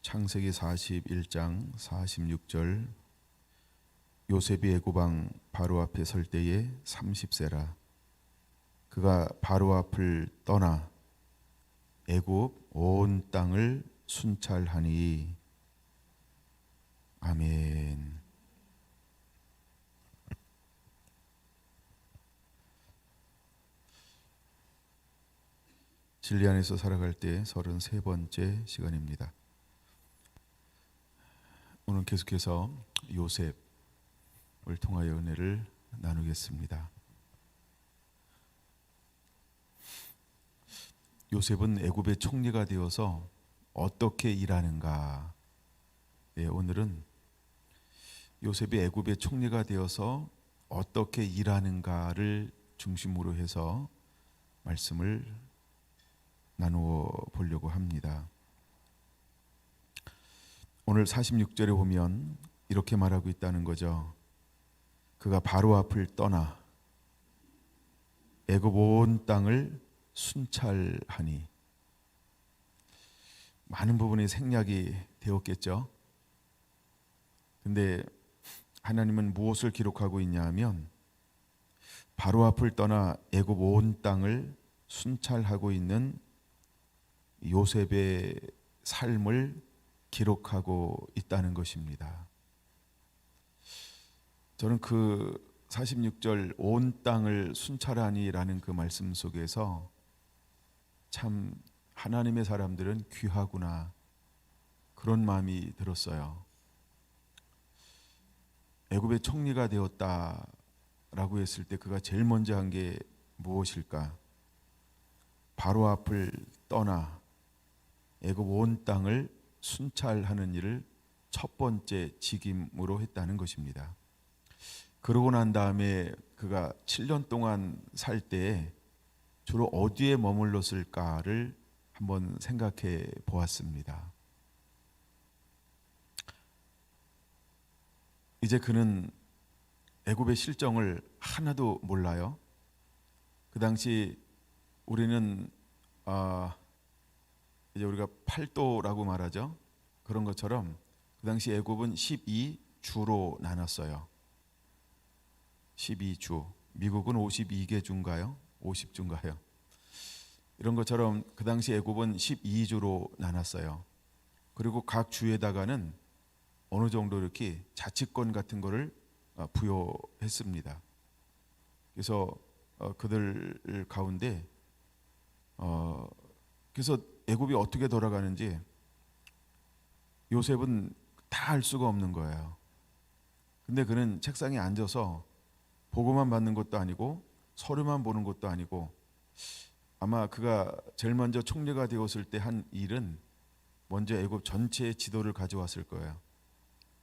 창세기 41장 46절 요셉이 애굽 왕 바로 앞에 설 때에 30세라. 그가 바로 앞을 떠나 애굽 온 땅을 순찰하니. 아멘. 진리 안에서 살아갈 때 33번째 시간입니다. 오늘 계속해서 요셉을 통하여 은혜를 나누겠습니다. 요셉은 애굽의 총리가 되어서 어떻게 일하는가? 오늘은 요셉이 애굽의 총리가 되어서 어떻게 일하는가를 중심으로 해서 말씀을 나누어 보려고 합니다. 오늘 46절에 보면 이렇게 말하고 있다는 거죠. 그가 바로 앞을 떠나 애굽 온 땅을 순찰하니. 많은 부분이 생략이 되었겠죠. 근데 하나님은 무엇을 기록하고 있냐 하면 바로 앞을 떠나 애굽 온 땅을 순찰하고 있는 요셉의 삶을 기록하고 있다는 것입니다. 저는 그 46절 온 땅을 순찰하니라는 그 말씀 속에서 참 하나님의 사람들은 귀하구나, 그런 마음이 들었어요. 애굽의 총리가 되었다라고 했을 때 그가 제일 먼저 한 게 무엇일까? 바로 앞을 떠나 애굽 온 땅을 순찰하는 일을 첫 번째 직임으로 했다는 것입니다. 그러고 난 다음에 그가 7년 동안 살 때에 주로 어디에 머물렀을까를 한번 생각해 보았습니다. 이제 그는 애굽의 실정을 하나도 몰라요. 그 당시 우리는 이제 우리가 팔도라고 말하죠. 그런 것처럼 그 당시 애굽은 12주로 나눴어요. 12주. 미국은 52개 주인가요? 50주인가요? 이런 것처럼 그 당시 애굽은 12주로 나눴어요. 그리고 각 주에다가는 어느 정도 이렇게 자치권 같은 거를 부여했습니다. 그래서 그들 가운데 그래서 애굽이 어떻게 돌아가는지 요셉은 다 알 수가 없는 거예요. 근데 그는 책상에 앉아서 보고만 받는 것도 아니고 서류만 보는 것도 아니고, 아마 그가 제일 먼저 총리가 되었을 때 한 일은 먼저 애굽 전체의 지도를 가져왔을 거예요.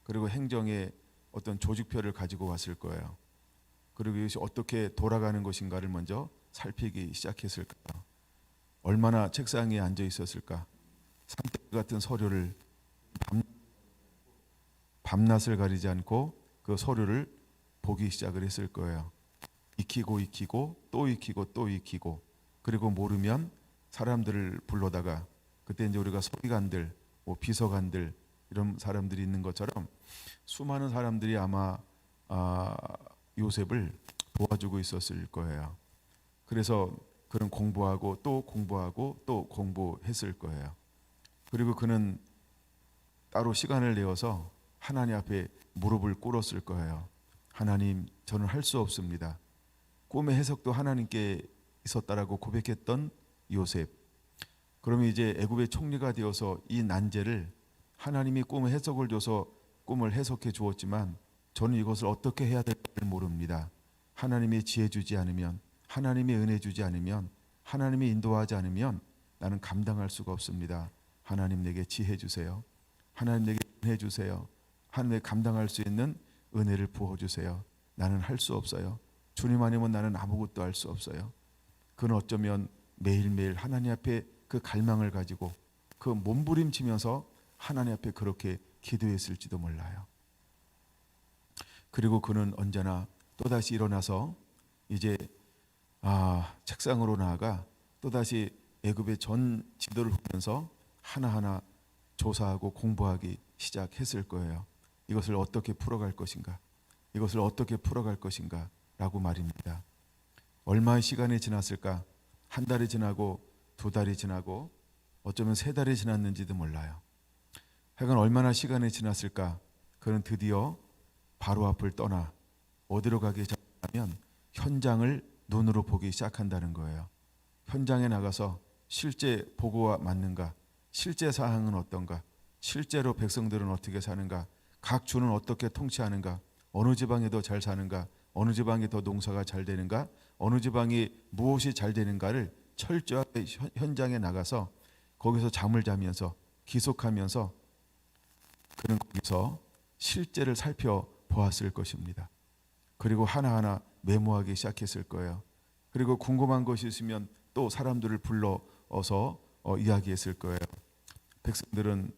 그리고 행정의 어떤 조직표를 가지고 왔을 거예요. 그리고 이것이 어떻게 돌아가는 것인가를 먼저 살피기 시작했을 거예요. 얼마나 책상에 앉아 있었을까? 산더미 같은 서류를 밤낮을 가리지 않고 그 서류를 보기 시작을 했을 거예요. 익히고 또 익히고 또 익히고, 그리고 모르면 사람들을 불러다가, 그때 이제 우리가 서기관들, 비서관들 이런 사람들이 있는 것처럼 수많은 사람들이 아마 요셉을 도와주고 있었을 거예요. 그래서 그는 공부하고 또 공부하고 또 공부했을 거예요. 그리고 그는 따로 시간을 내어서 하나님 앞에 무릎을 꿇었을 거예요. 하나님, 저는 할 수 없습니다. 꿈의 해석도 하나님께 있었다라고 고백했던 요셉. 그러면 이제 애굽의 총리가 되어서 이 난제를, 하나님이 꿈의 해석을 줘서 꿈을 해석해 주었지만 저는 이것을 어떻게 해야 될지를 모릅니다. 하나님이 지혜 주지 않으면, 하나님이 은혜 주지 않으면, 하나님이 인도하지 않으면 나는 감당할 수가 없습니다. 하나님, 내게 지혜 주세요. 하나님, 내게 은혜 주세요. 하나님, 감당할 수 있는 은혜를 부어주세요. 나는 할 수 없어요. 주님 아니면 나는 아무것도 할 수 없어요. 그는 어쩌면 매일매일 하나님 앞에 그 갈망을 가지고 그 몸부림치면서 하나님 앞에 그렇게 기도했을지도 몰라요. 그리고 그는 언제나 또다시 일어나서 이제 책상으로 나아가 또다시 애굽의 전 지도를 보면서 하나하나 조사하고 공부하기 시작했을 거예요. 이것을 어떻게 풀어갈 것인가, 이것을 어떻게 풀어갈 것인가 라고 말입니다. 얼마의 시간이 지났을까? 한 달이 지나고 2달이 지나고 어쩌면 3달이 지났는지도 몰라요. 하여간 얼마나 시간이 지났을까? 그는 드디어 바로 앞을 떠나 어디로 가기 시작하면 현장을 눈으로 보기 시작한다는 거예요. 현장에 나가서 실제 보고와 맞는가? 실제 사항은 어떤가? 실제로 백성들은 어떻게 사는가? 각 주는 어떻게 통치하는가? 어느 지방이 더 잘 사는가? 어느 지방이 더 농사가 잘 되는가? 어느 지방이 무엇이 잘 되는가를 철저하게 현장에 나가서 거기서 잠을 자면서 기속하면서 그는 거기서 실제를 살펴보았을 것입니다. 그리고 하나하나 메모하기 시작했을 거예요. 그리고 궁금한 것이 있으면 또 사람들을 불러서 이야기했을 거예요. 백성들은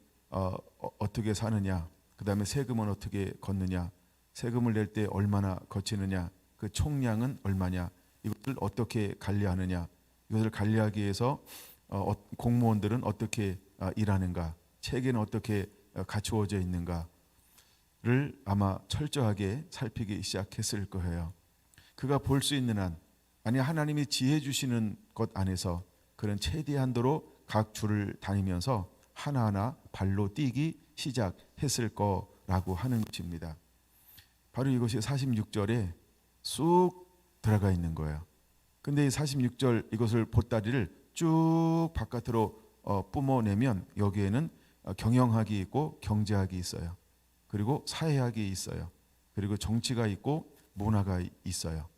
어떻게 사느냐, 그 다음에 세금은 어떻게 걷느냐, 세금을 낼 때 얼마나 거치느냐, 그 총량은 얼마냐, 이것을 어떻게 관리하느냐, 이것을 관리하기 위해서 공무원들은 어떻게 일하는가, 체계는 어떻게 갖추어져 있는가를 아마 철저하게 살피기 시작했을 거예요. 그가 볼 수 있는 한, 아니 하나님이 지혜 주시는 것 안에서 그는 최대한도로 각 주를 다니면서 하나하나 발로 뛰기 시작했을 거라고 하는 것입니다. 바로 이것이 46절에 쑥 들어가 있는 거예요. 근데 이 46절 이것을 보따리를 쭉 바깥으로 뿜어내면 여기에는 경영학이 있고 경제학이 있어요. 그리고 사회학이 있어요. 그리고 정치가 있고 문화가 있어요.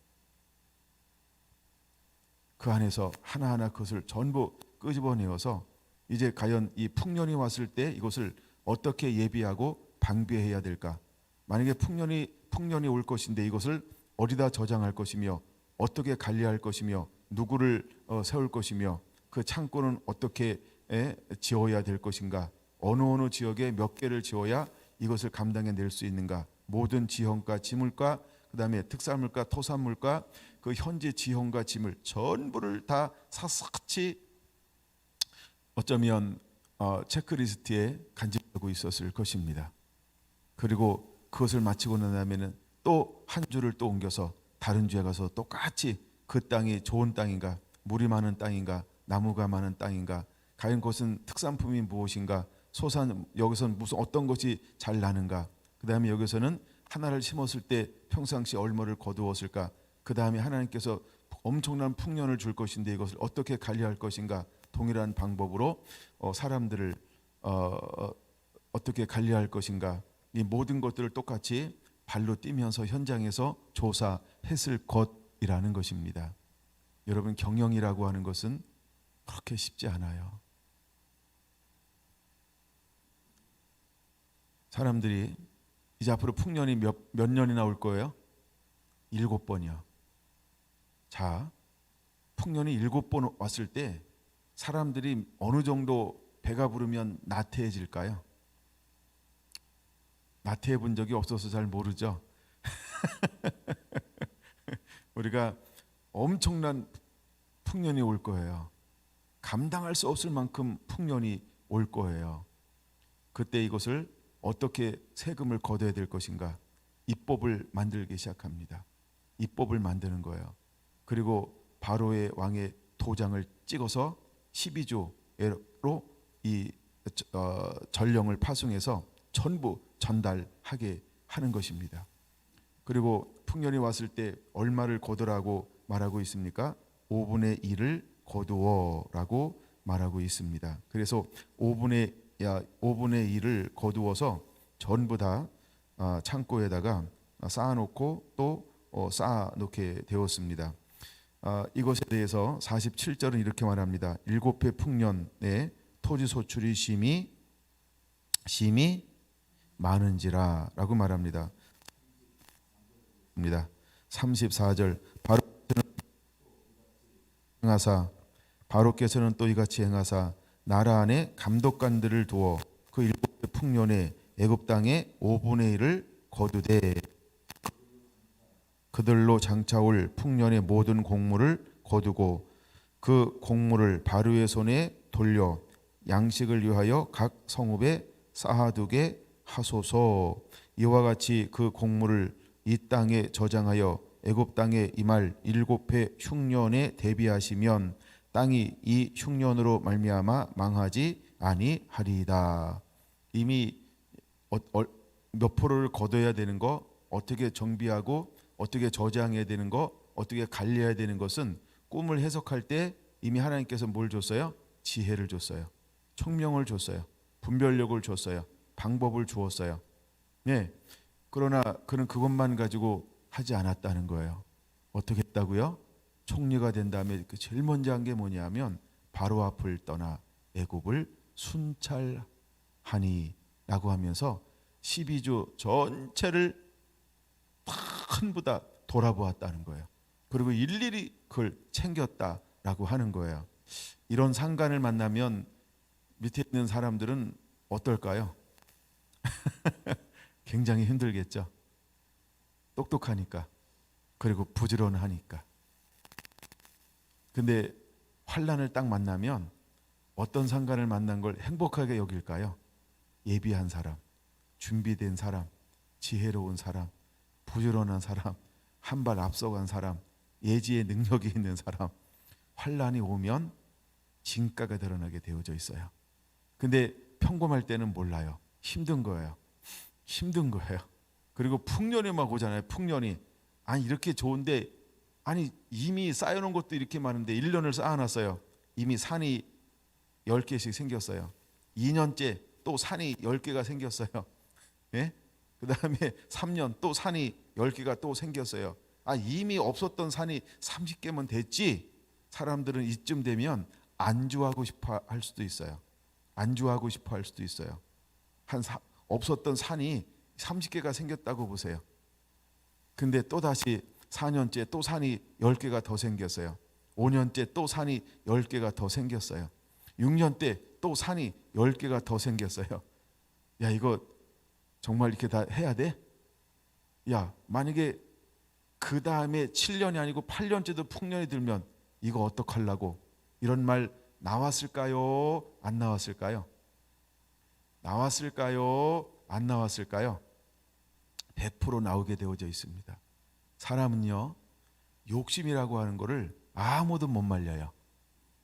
그 안에서 하나하나 그것을 전부 끄집어내어서 이제 과연 이 풍년이 왔을 때 이것을 어떻게 예비하고 방비해야 될까? 만약에 풍년이 올 것인데 이것을 어디다 저장할 것이며 어떻게 관리할 것이며 누구를 세울 것이며 그 창고는 어떻게 지어야 될 것인가? 어느 지역에 몇 개를 지어야 이것을 감당해낼 수 있는가? 모든 지형과 지물과 그 다음에 특산물과 토산물과 그 현재 지형과 지물 전부를 다 샅샅이 어쩌면 체크리스트에 간직하고 있었을 것입니다. 그리고 그것을 마치고 난 다음에는 또 한 주를 또 옮겨서 다른 주에 가서 똑같이 그 땅이 좋은 땅인가, 물이 많은 땅인가, 나무가 많은 땅인가, 과연 그것은 특산품이 무엇인가, 여기서는 무슨 어떤 것이 잘 나는가, 그 다음에 여기서는 하나를 심었을 때 평상시 얼마를 거두었을까, 그 다음에 하나님께서 엄청난 풍년을 줄 것인데 이것을 어떻게 관리할 것인가, 동일한 방법으로 사람들을 어떻게 관리할 것인가, 이 모든 것들을 똑같이 발로 뛰면서 현장에서 조사했을 것이라는 것입니다. 여러분, 경영이라고 하는 것은 그렇게 쉽지 않아요. 사람들이 이제 앞으로 풍년이 몇 년이나 올 거예요? 7번이요. 자, 풍년이 7번 왔을 때 사람들이 어느 정도 배가 부르면 나태해질까요? 나태해 본 적이 없어서 잘 모르죠. 우리가 엄청난 풍년이 올 거예요. 감당할 수 없을 만큼 풍년이 올 거예요. 그때 이것을 어떻게 세금을 거둬야 될 것인가, 입법을 만들기 시작합니다. 입법을 만드는 거예요. 그리고 바로의 왕의 도장을 찍어서 12조로 이 전령을 파송해서 전부 전달하게 하는 것입니다. 그리고 풍년이 왔을 때 얼마를 거두라고 말하고 있습니까? 5분의 1을 거두어라고 말하고 있습니다. 그래서 5분의 1을 거두어서 전부 다 창고에다가 쌓아놓고 또 쌓아놓게 되었습니다. 이것에 대해서 47절은 이렇게 말합니다. 7회 풍년에 토지 소출이 심히 많은지라 라고 말합니다. 34절 바로께서는 또 이같이 행하사 나라 안에 감독관들을 두어 그 7회 풍년에 애굽 땅의 5분의 1을 거두되 그들로 장차올 풍년의 모든 곡물을 거두고 그 곡물을 바로의 손에 돌려 양식을 위하여 각 성읍에 쌓아두게 하소서. 이와 같이 그 곡물을 이 땅에 저장하여 애굽 땅에 임할 7해 흉년에 대비하시면 땅이 이 흉년으로 말미암아 망하지 아니하리이다. 이미 몇 프로를 거둬야 되는 거, 어떻게 정비하고 어떻게 저장해야 되는 거, 어떻게 관리해야 되는 것은 꿈을 해석할 때 이미 하나님께서 뭘 줬어요? 지혜를 줬어요. 총명을 줬어요. 분별력을 줬어요. 방법을 주었어요. 네. 그러나 그는 그것만 가지고 하지 않았다는 거예요. 어떻게 했다고요? 총리가 된 다음에 그 제일 먼저 한 게 뭐냐면 바로 앞을 떠나 애굽을 순찰하니라고 하면서 12주 전체를 전부 다 돌아보았다는 거예요. 그리고 일일이 그걸 챙겼다라고 하는 거예요. 이런 상관을 만나면 밑에 있는 사람들은 어떨까요? 굉장히 힘들겠죠. 똑똑하니까, 그리고 부지런하니까. 근데 환난을 딱 만나면 어떤 상관을 만난 걸 행복하게 여길까요? 예비한 사람, 준비된 사람, 지혜로운 사람, 부지런한 사람, 한 발 앞서간 사람, 예지의 능력이 있는 사람. 환난이 오면 진가가 드러나게 되어져 있어요. 근데 평범할 때는 몰라요. 힘든 거예요. 힘든 거예요. 그리고 풍년이 막 오잖아요. 풍년이. 아니 이렇게 좋은데, 아니 이미 쌓여놓은 것도 이렇게 많은데 1년을 쌓아놨어요. 이미 산이 10개씩 생겼어요. 2년째 또 산이 10개가 생겼어요. 예? 그 다음에 3년 또 산이 10개가 또 생겼어요. 아 이미 없었던 산이 30개면 됐지. 사람들은 이쯤 되면 안주하고 싶어 할 수도 있어요. 안주하고 싶어 할 수도 있어요. 없었던 산이 30개가 생겼다고 보세요. 근데 또다시 4년째 또 산이 10개가 더 생겼어요. 5년째 또 산이 10개가 더 생겼어요. 6년 때 또 산이 10개가 더 생겼어요. 야 이거 정말 이렇게 다 해야 돼? 야 만약에 그 다음에 7년이 아니고 8년째도 풍년이 들면 이거 어떡하려고? 이런 말 나왔을까요? 안 나왔을까요? 나왔을까요? 안 나왔을까요? 100% 나오게 되어져 있습니다. 사람은요 욕심이라고 하는 거를 아무도 못 말려요.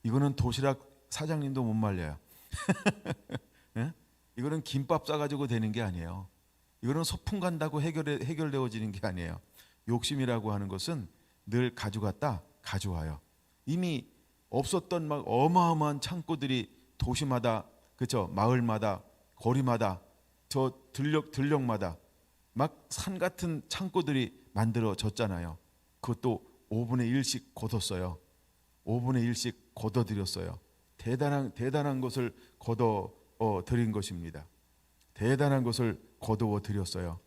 이거는 도시락 사장님도 못 말려요. 네? 이거는 김밥 싸가지고 되는 게 아니에요. 이거는 소풍 간다고 해결되어지는 게 아니에요. 욕심이라고 하는 것은 늘 가져갔다 가져와요. 이미 없었던 막 어마어마한 창고들이 도시마다, 그렇죠? 마을마다, 거리마다, 저 들녘마다 막 산 같은 창고들이 만들어졌잖아요. 그것도 5분의 1씩 거뒀어요. 5분의 1씩 거둬들였어요. 대단한 것을 거둬 드린 것입니다. 대단한 것을 거두어 드렸어요.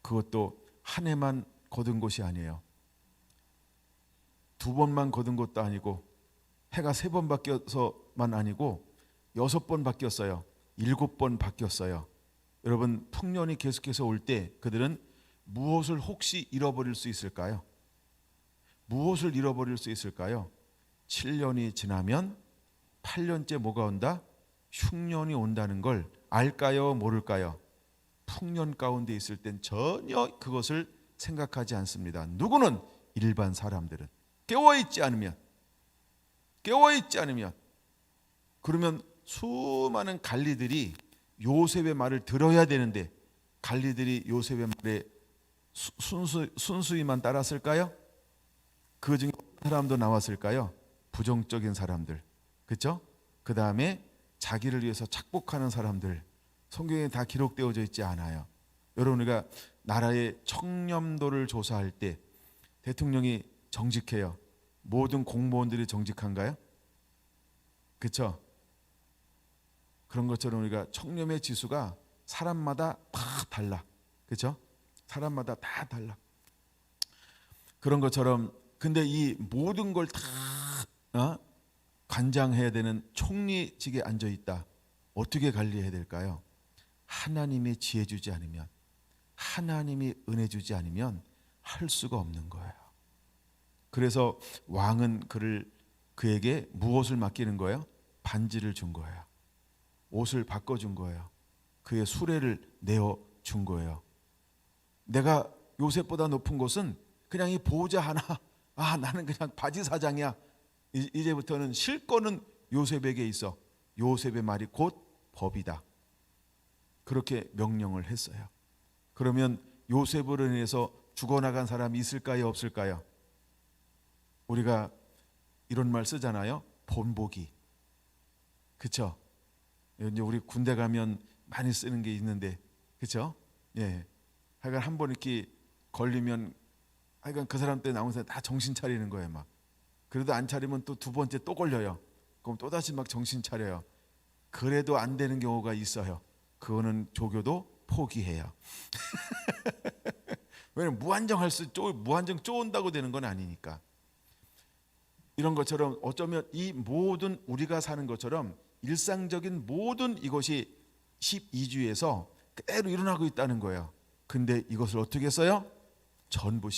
그것도 한 해만 거둔 것이 아니에요. 2번만 거둔 것도 아니고, 해가 3번 바뀌어서만 아니고 6번 바뀌었어요. 7번 바뀌었어요. 여러분 풍년이 계속해서 올 때 그들은 무엇을 혹시 잃어버릴 수 있을까요? 무엇을 잃어버릴 수 있을까요? 7년이 지나면 8년째 뭐가 온다? 흉년이 온다는 걸 알까요? 모를까요? 풍년 가운데 있을 땐 전혀 그것을 생각하지 않습니다. 누구는? 일반 사람들은 깨어있지 않으면 그러면 수많은 관리들이 요셉의 말을 들어야 되는데 관리들이 요셉의 말에 순수히만 따랐을까요? 그 중에 어떤 사람도 나왔을까요? 부정적인 사람들, 그렇죠? 그 다음에 자기를 위해서 착복하는 사람들, 성경에 다 기록되어져 있지 않아요. 여러분 우리가 나라의 청렴도를 조사할 때 대통령이 정직해요. 모든 공무원들이 정직한가요? 그렇죠? 그런 것처럼 우리가 청렴의 지수가 사람마다 다 달라. 그렇죠? 사람마다 다 달라. 그런 것처럼 근데 이 모든 걸 다 관장해야 되는 총리직에 앉아 있다. 어떻게 관리해야 될까요? 하나님이 지혜 주지 않으면, 하나님이 은혜 주지 않으면 할 수가 없는 거예요. 그래서 왕은 그에게 무엇을 맡기는 거예요? 반지를 준 거예요. 옷을 바꿔준 거예요. 그의 수레를 내어준 거예요. 내가 요셉보다 높은 것은 그냥 이 보호자 하나, 나는 그냥 바지 사장이야. 이제부터는 실권은 요셉에게 있어. 요셉의 말이 곧 법이다. 그렇게 명령을 했어요. 그러면 요셉으로 인해서 죽어나간 사람이 있을까요, 없을까요? 우리가 이런 말 쓰잖아요. 본보기. 그렇죠? 이제 우리 군대 가면 많이 쓰는 게 있는데, 그렇죠? 예. 하여간 한 번 이렇게 걸리면 하여간 그 사람 때 나온 사람 다 정신 차리는 거예요, 막. 그래도 안 차리면 또 두 번째 또 걸려요. 그럼 또 다시 막 정신 차려요. 그래도 안 되는 경우가 있어요. 그거는 조교도 포기해요. 왜냐면 무한정 쪼은다고 되는 건 아니니까. 이런 것처럼 어쩌면 이 모든 우리가 사는 것처럼 일상적인 모든 이것이 12주에서 그대로 일어나고 있다는 거예요. 근데 이것을 어떻게 써요? 전부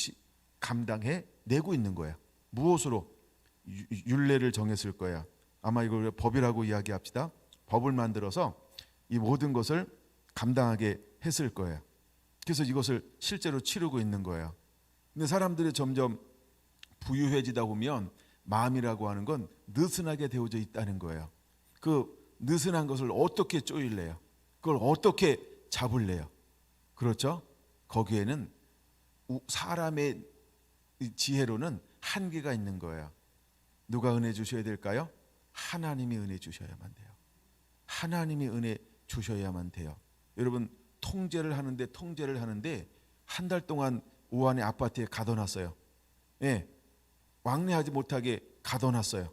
감당해 내고 있는 거예요. 무엇으로? 율례를 정했을 거예요. 아마 이걸 법이라고 이야기합시다. 법을 만들어서 이 모든 것을 감당하게 했을 거예요. 그래서 이것을 실제로 치르고 있는 거예요. 근데 사람들이 점점 부유해지다 보면 마음이라고 하는 건 느슨하게 되어져 있다는 거예요. 그 느슨한 것을 어떻게 쪼일래요? 그걸 어떻게 잡을래요? 그렇죠? 거기에는 사람의 지혜로는 한계가 있는 거예요. 누가 은혜 주셔야 될까요? 하나님이 은혜 주셔야만 돼요. 하나님이 은혜 주셔야만 돼요. 여러분 통제를 하는데 한 달 동안 우한의 아파트에 가둬놨어요. 예, 왕래하지 못하게 가둬놨어요.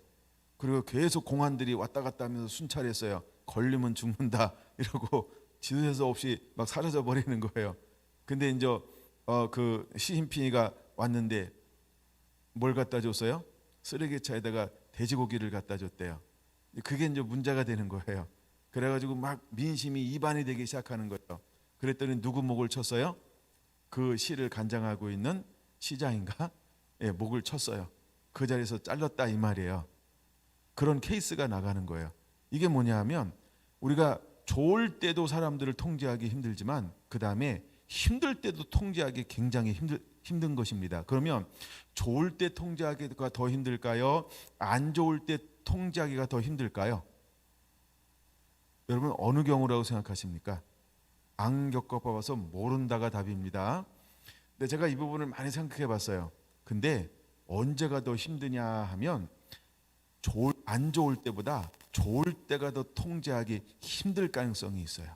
그리고 계속 공안들이 왔다 갔다 하면서 순찰했어요. 걸리면 죽는다 이러고 지도 수 없이 막 사라져 버리는 거예요. 근데 이제 그 시진핑이가 왔는데 뭘 갖다 줬어요? 쓰레기차에다가 돼지고기를 갖다 줬대요. 그게 이제 문제가 되는 거예요. 그래가지고 막 민심이 이반이 되기 시작하는 거예요. 그랬더니 누구 목을 쳤어요? 그 시를 간장하고 있는 시장인가? 예, 목을 쳤어요. 그 자리에서 잘랐다 이 말이에요. 그런 케이스가 나가는 거예요. 이게 뭐냐 하면 우리가 좋을 때도 사람들을 통제하기 힘들지만 그 다음에 힘들 때도 통제하기 굉장히 힘든 것입니다. 그러면 좋을 때 통제하기가 더 힘들까요? 안 좋을 때 통제하기가 더 힘들까요? 여러분 어느 경우라고 생각하십니까? 안 겪어봐서 모른다가 답입니다. 근데 제가 이 부분을 많이 생각해 봤어요. 근데 언제가 더 힘드냐 하면 안 좋을 때보다 좋을 때가 더 통제하기 힘들 가능성이 있어요.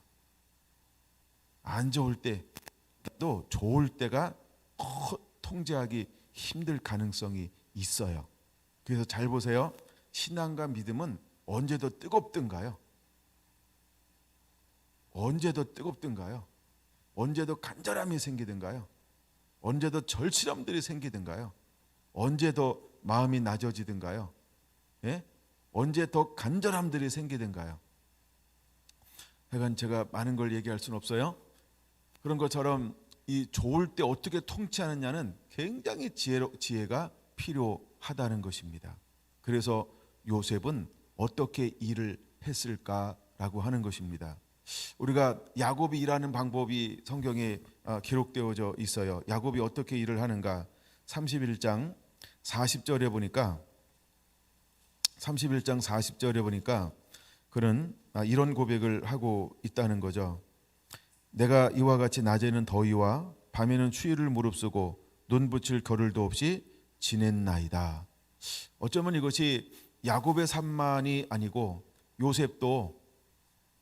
안 좋을 때도 좋을 때가 통제하기 힘들 가능성이 있어요. 그래서 잘 보세요. 신앙과 믿음은 언제 더 뜨겁든가요? 언제 더 뜨겁든가요? 언제 더 간절함이 생기든가요? 언제 더 절실함들이 생기든가요? 언제 더 마음이 낮아지든가요? 예? 언제 더 간절함들이 생기든가요? 하여간 제가 많은 걸 얘기할 수는 없어요. 그런 것처럼 이 좋을 때 어떻게 통치하느냐는 굉장히 지혜가 필요하다는 것입니다. 그래서 요셉은 어떻게 일을 했을까라고 하는 것입니다. 우리가 야곱이 일하는 방법이 성경에 기록되어져 있어요. 야곱이 어떻게 일을 하는가? 31장 40절에 보니까 그는 이런 고백을 하고 있다는 거죠. 내가 이와 같이 낮에는 더위와 밤에는 추위를 무릅쓰고 눈 붙일 겨를도 없이 지냈나이다. 어쩌면 이것이 야곱의 삶만이 아니고 요셉도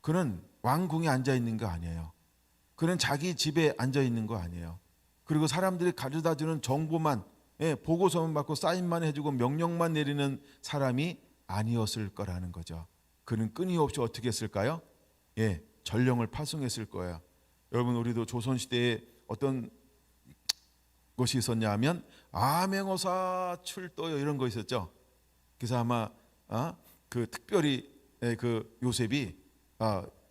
그는 왕궁에 앉아 있는 거 아니에요. 그는 자기 집에 앉아 있는 거 아니에요. 그리고 사람들이 가져다 주는 정보만 보고서만 받고 사인만 해주고 명령만 내리는 사람이 아니었을 거라는 거죠. 그는 끊임없이 어떻게 했을까요? 전령을 파송했을 거예요. 여러분 우리도 조선시대에 어떤 것이 있었냐 하면 암행어사 출도요 이런 거 있었죠. 그래서 아마 그 특별히 그 요셉이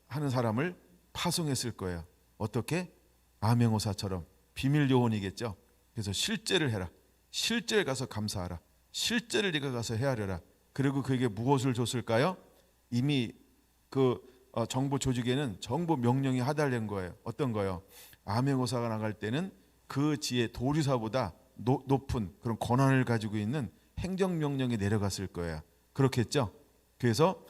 하는 사람을 파송했을 거예요. 어떻게? 암행어사처럼 비밀 요원이겠죠. 그래서 실제를 해라. 실제를 가서 감사하라. 실제를 네가 가서 헤아려라. 그리고 그에게 무엇을 줬을까요? 이미 그 정보 조직에는 정보 명령이 하달된 거예요. 어떤 거요? 암행어사가 나갈 때는 그 지의 도지사보다 높은 그런 권한을 가지고 있는 행정명령이 내려갔을 거예요. 그렇겠죠? 그래서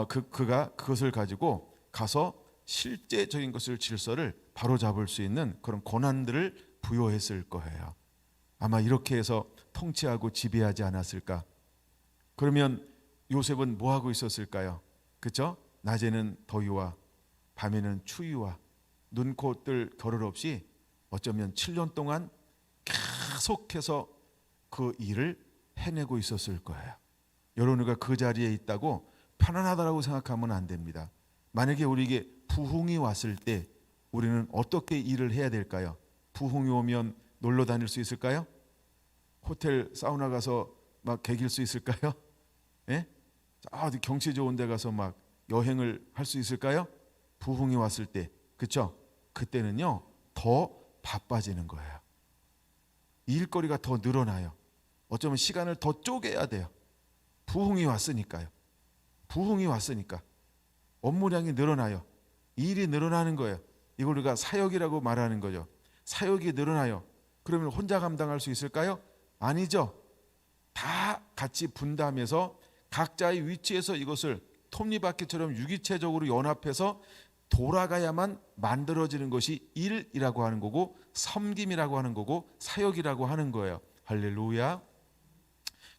그가 그것을 가지고 가서 실제적인 것을 질서를 바로잡을 수 있는 그런 권한들을 부여했을 거예요. 아마 이렇게 해서 통치하고 지배하지 않았을까? 그러면 요셉은 뭐 하고 있었을까요? 그렇죠? 낮에는 더위와 밤에는 추위와 눈, 코, 뜰 겨를 없이 어쩌면 7년 동안 계속해서 그 일을 해내고 있었을 거예요. 여러분, 우리가 그 자리에 있다고 편안하다고 생각하면 안 됩니다. 만약에 우리에게 부흥이 왔을 때 우리는 어떻게 일을 해야 될까요? 부흥이 오면 놀러 다닐 수 있을까요? 호텔 사우나 가서 막 개길 수 있을까요? 예? 어디 경치 좋은 데 가서 막 여행을 할 수 있을까요? 부흥이 왔을 때, 그렇죠? 그때는요 더 바빠지는 거예요. 일거리가 더 늘어나요. 어쩌면 시간을 더 쪼개야 돼요. 부흥이 왔으니까요. 부흥이 왔으니까 업무량이 늘어나요. 일이 늘어나는 거예요. 이걸 우리가 사역이라고 말하는 거죠. 사역이 늘어나요. 그러면 혼자 감당할 수 있을까요? 아니죠. 다 같이 분담해서 각자의 위치에서 이것을 톱니바퀴처럼 유기체적으로 연합해서 돌아가야만 만들어지는 것이 일이라고 하는 거고, 섬김이라고 하는 거고, 사역이라고 하는 거예요. 할렐루야.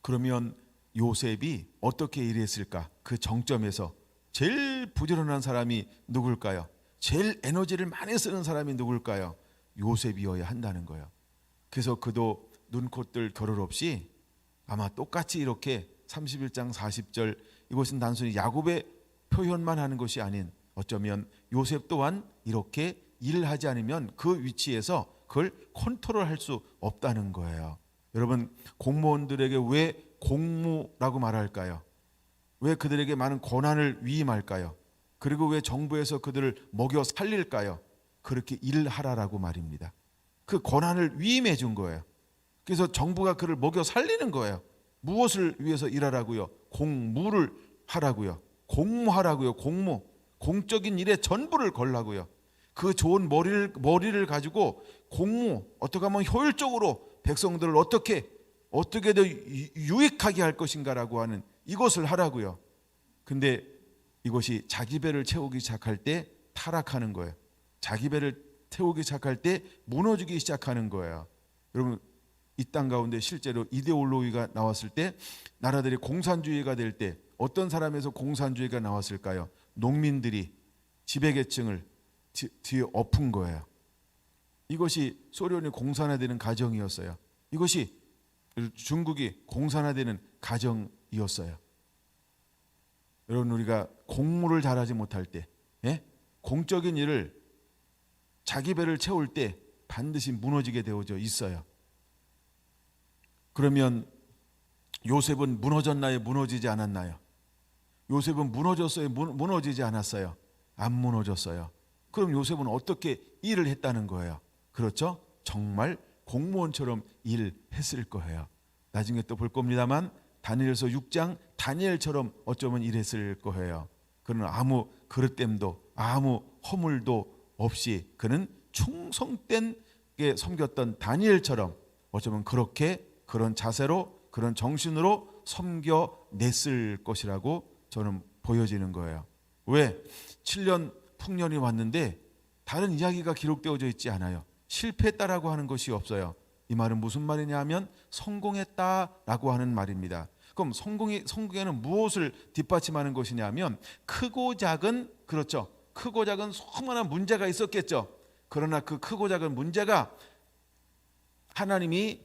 그러면 요셉이 어떻게 일했을까? 그 정점에서 제일 부지런한 사람이 누굴까요? 제일 에너지를 많이 쓰는 사람이 누굴까요? 요셉이어야 한다는 거예요. 그래서 그도 눈, 코, 뜰 겨를 없이 아마 똑같이 이렇게 31장 40절, 이것은 단순히 야곱의 표현만 하는 것이 아닌 어쩌면 요셉 또한 이렇게 일을 하지 않으면 그 위치에서 그걸 컨트롤할 수 없다는 거예요. 여러분, 공무원들에게 왜 공무라고 말할까요? 왜 그들에게 많은 권한을 위임할까요? 그리고 왜 정부에서 그들을 먹여 살릴까요? 그렇게 일하라라고 말입니다. 그 권한을 위임해 준 거예요. 그래서 정부가 그를 먹여 살리는 거예요. 무엇을 위해서 일하라고요? 공무를 하라고요. 공무하라고요. 공무. 공적인 일에 전부를 걸라고요. 그 좋은 머리를 가지고 공무, 어떻게 하면 효율적으로 백성들을 어떻게 더 유익하게 할 것인가라고 하는 이것을 하라고요. 근데 이것이 자기 배를 채우기 시작할 때 타락하는 거예요. 자기 배를 태우기 시작할 때 무너지기 시작하는 거예요. 여러분, 이 땅 가운데 실제로 이데올로기가 나왔을 때, 나라들이 공산주의가 될 때 어떤 사람에서 공산주의가 나왔을까요? 농민들이 지배계층을 뒤에 엎은 거예요. 이것이 소련이 공산화되는 과정이었어요. 이것이 중국이 공산화되는 과정이었어요. 여러분, 우리가 공무를 잘하지 못할 때, 공적인 일을 자기 배를 채울 때 반드시 무너지게 되어져 있어요. 그러면 요셉은 무너졌나요? 무너지지 않았나요? 요셉은 무너졌어요? 무너지지 않았어요? 안 무너졌어요. 그럼 요셉은 어떻게 일을 했다는 거예요? 그렇죠? 정말 공무원처럼 일했을 거예요. 나중에 또 볼 겁니다만 다니엘서 6장 다니엘처럼 어쩌면 일했을 거예요. 그는 아무 그릇됨도 아무 허물도 없이 그는 충성된 게 섬겼던 다니엘처럼 어쩌면 그렇게 그런 자세로 그런 정신으로 섬겨냈을 것이라고 저는 보여지는 거예요. 왜? 7년 풍년이 왔는데 다른 이야기가 기록되어져 있지 않아요. 실패했다라고 하는 것이 없어요. 이 말은 무슨 말이냐 하면 성공했다라고 하는 말입니다. 그럼 성공에는 무엇을 뒷받침하는 것이냐 하면 크고 작은, 그렇죠, 크고 작은 수많은 문제가 있었겠죠. 그러나 그 크고 작은 문제가 하나님이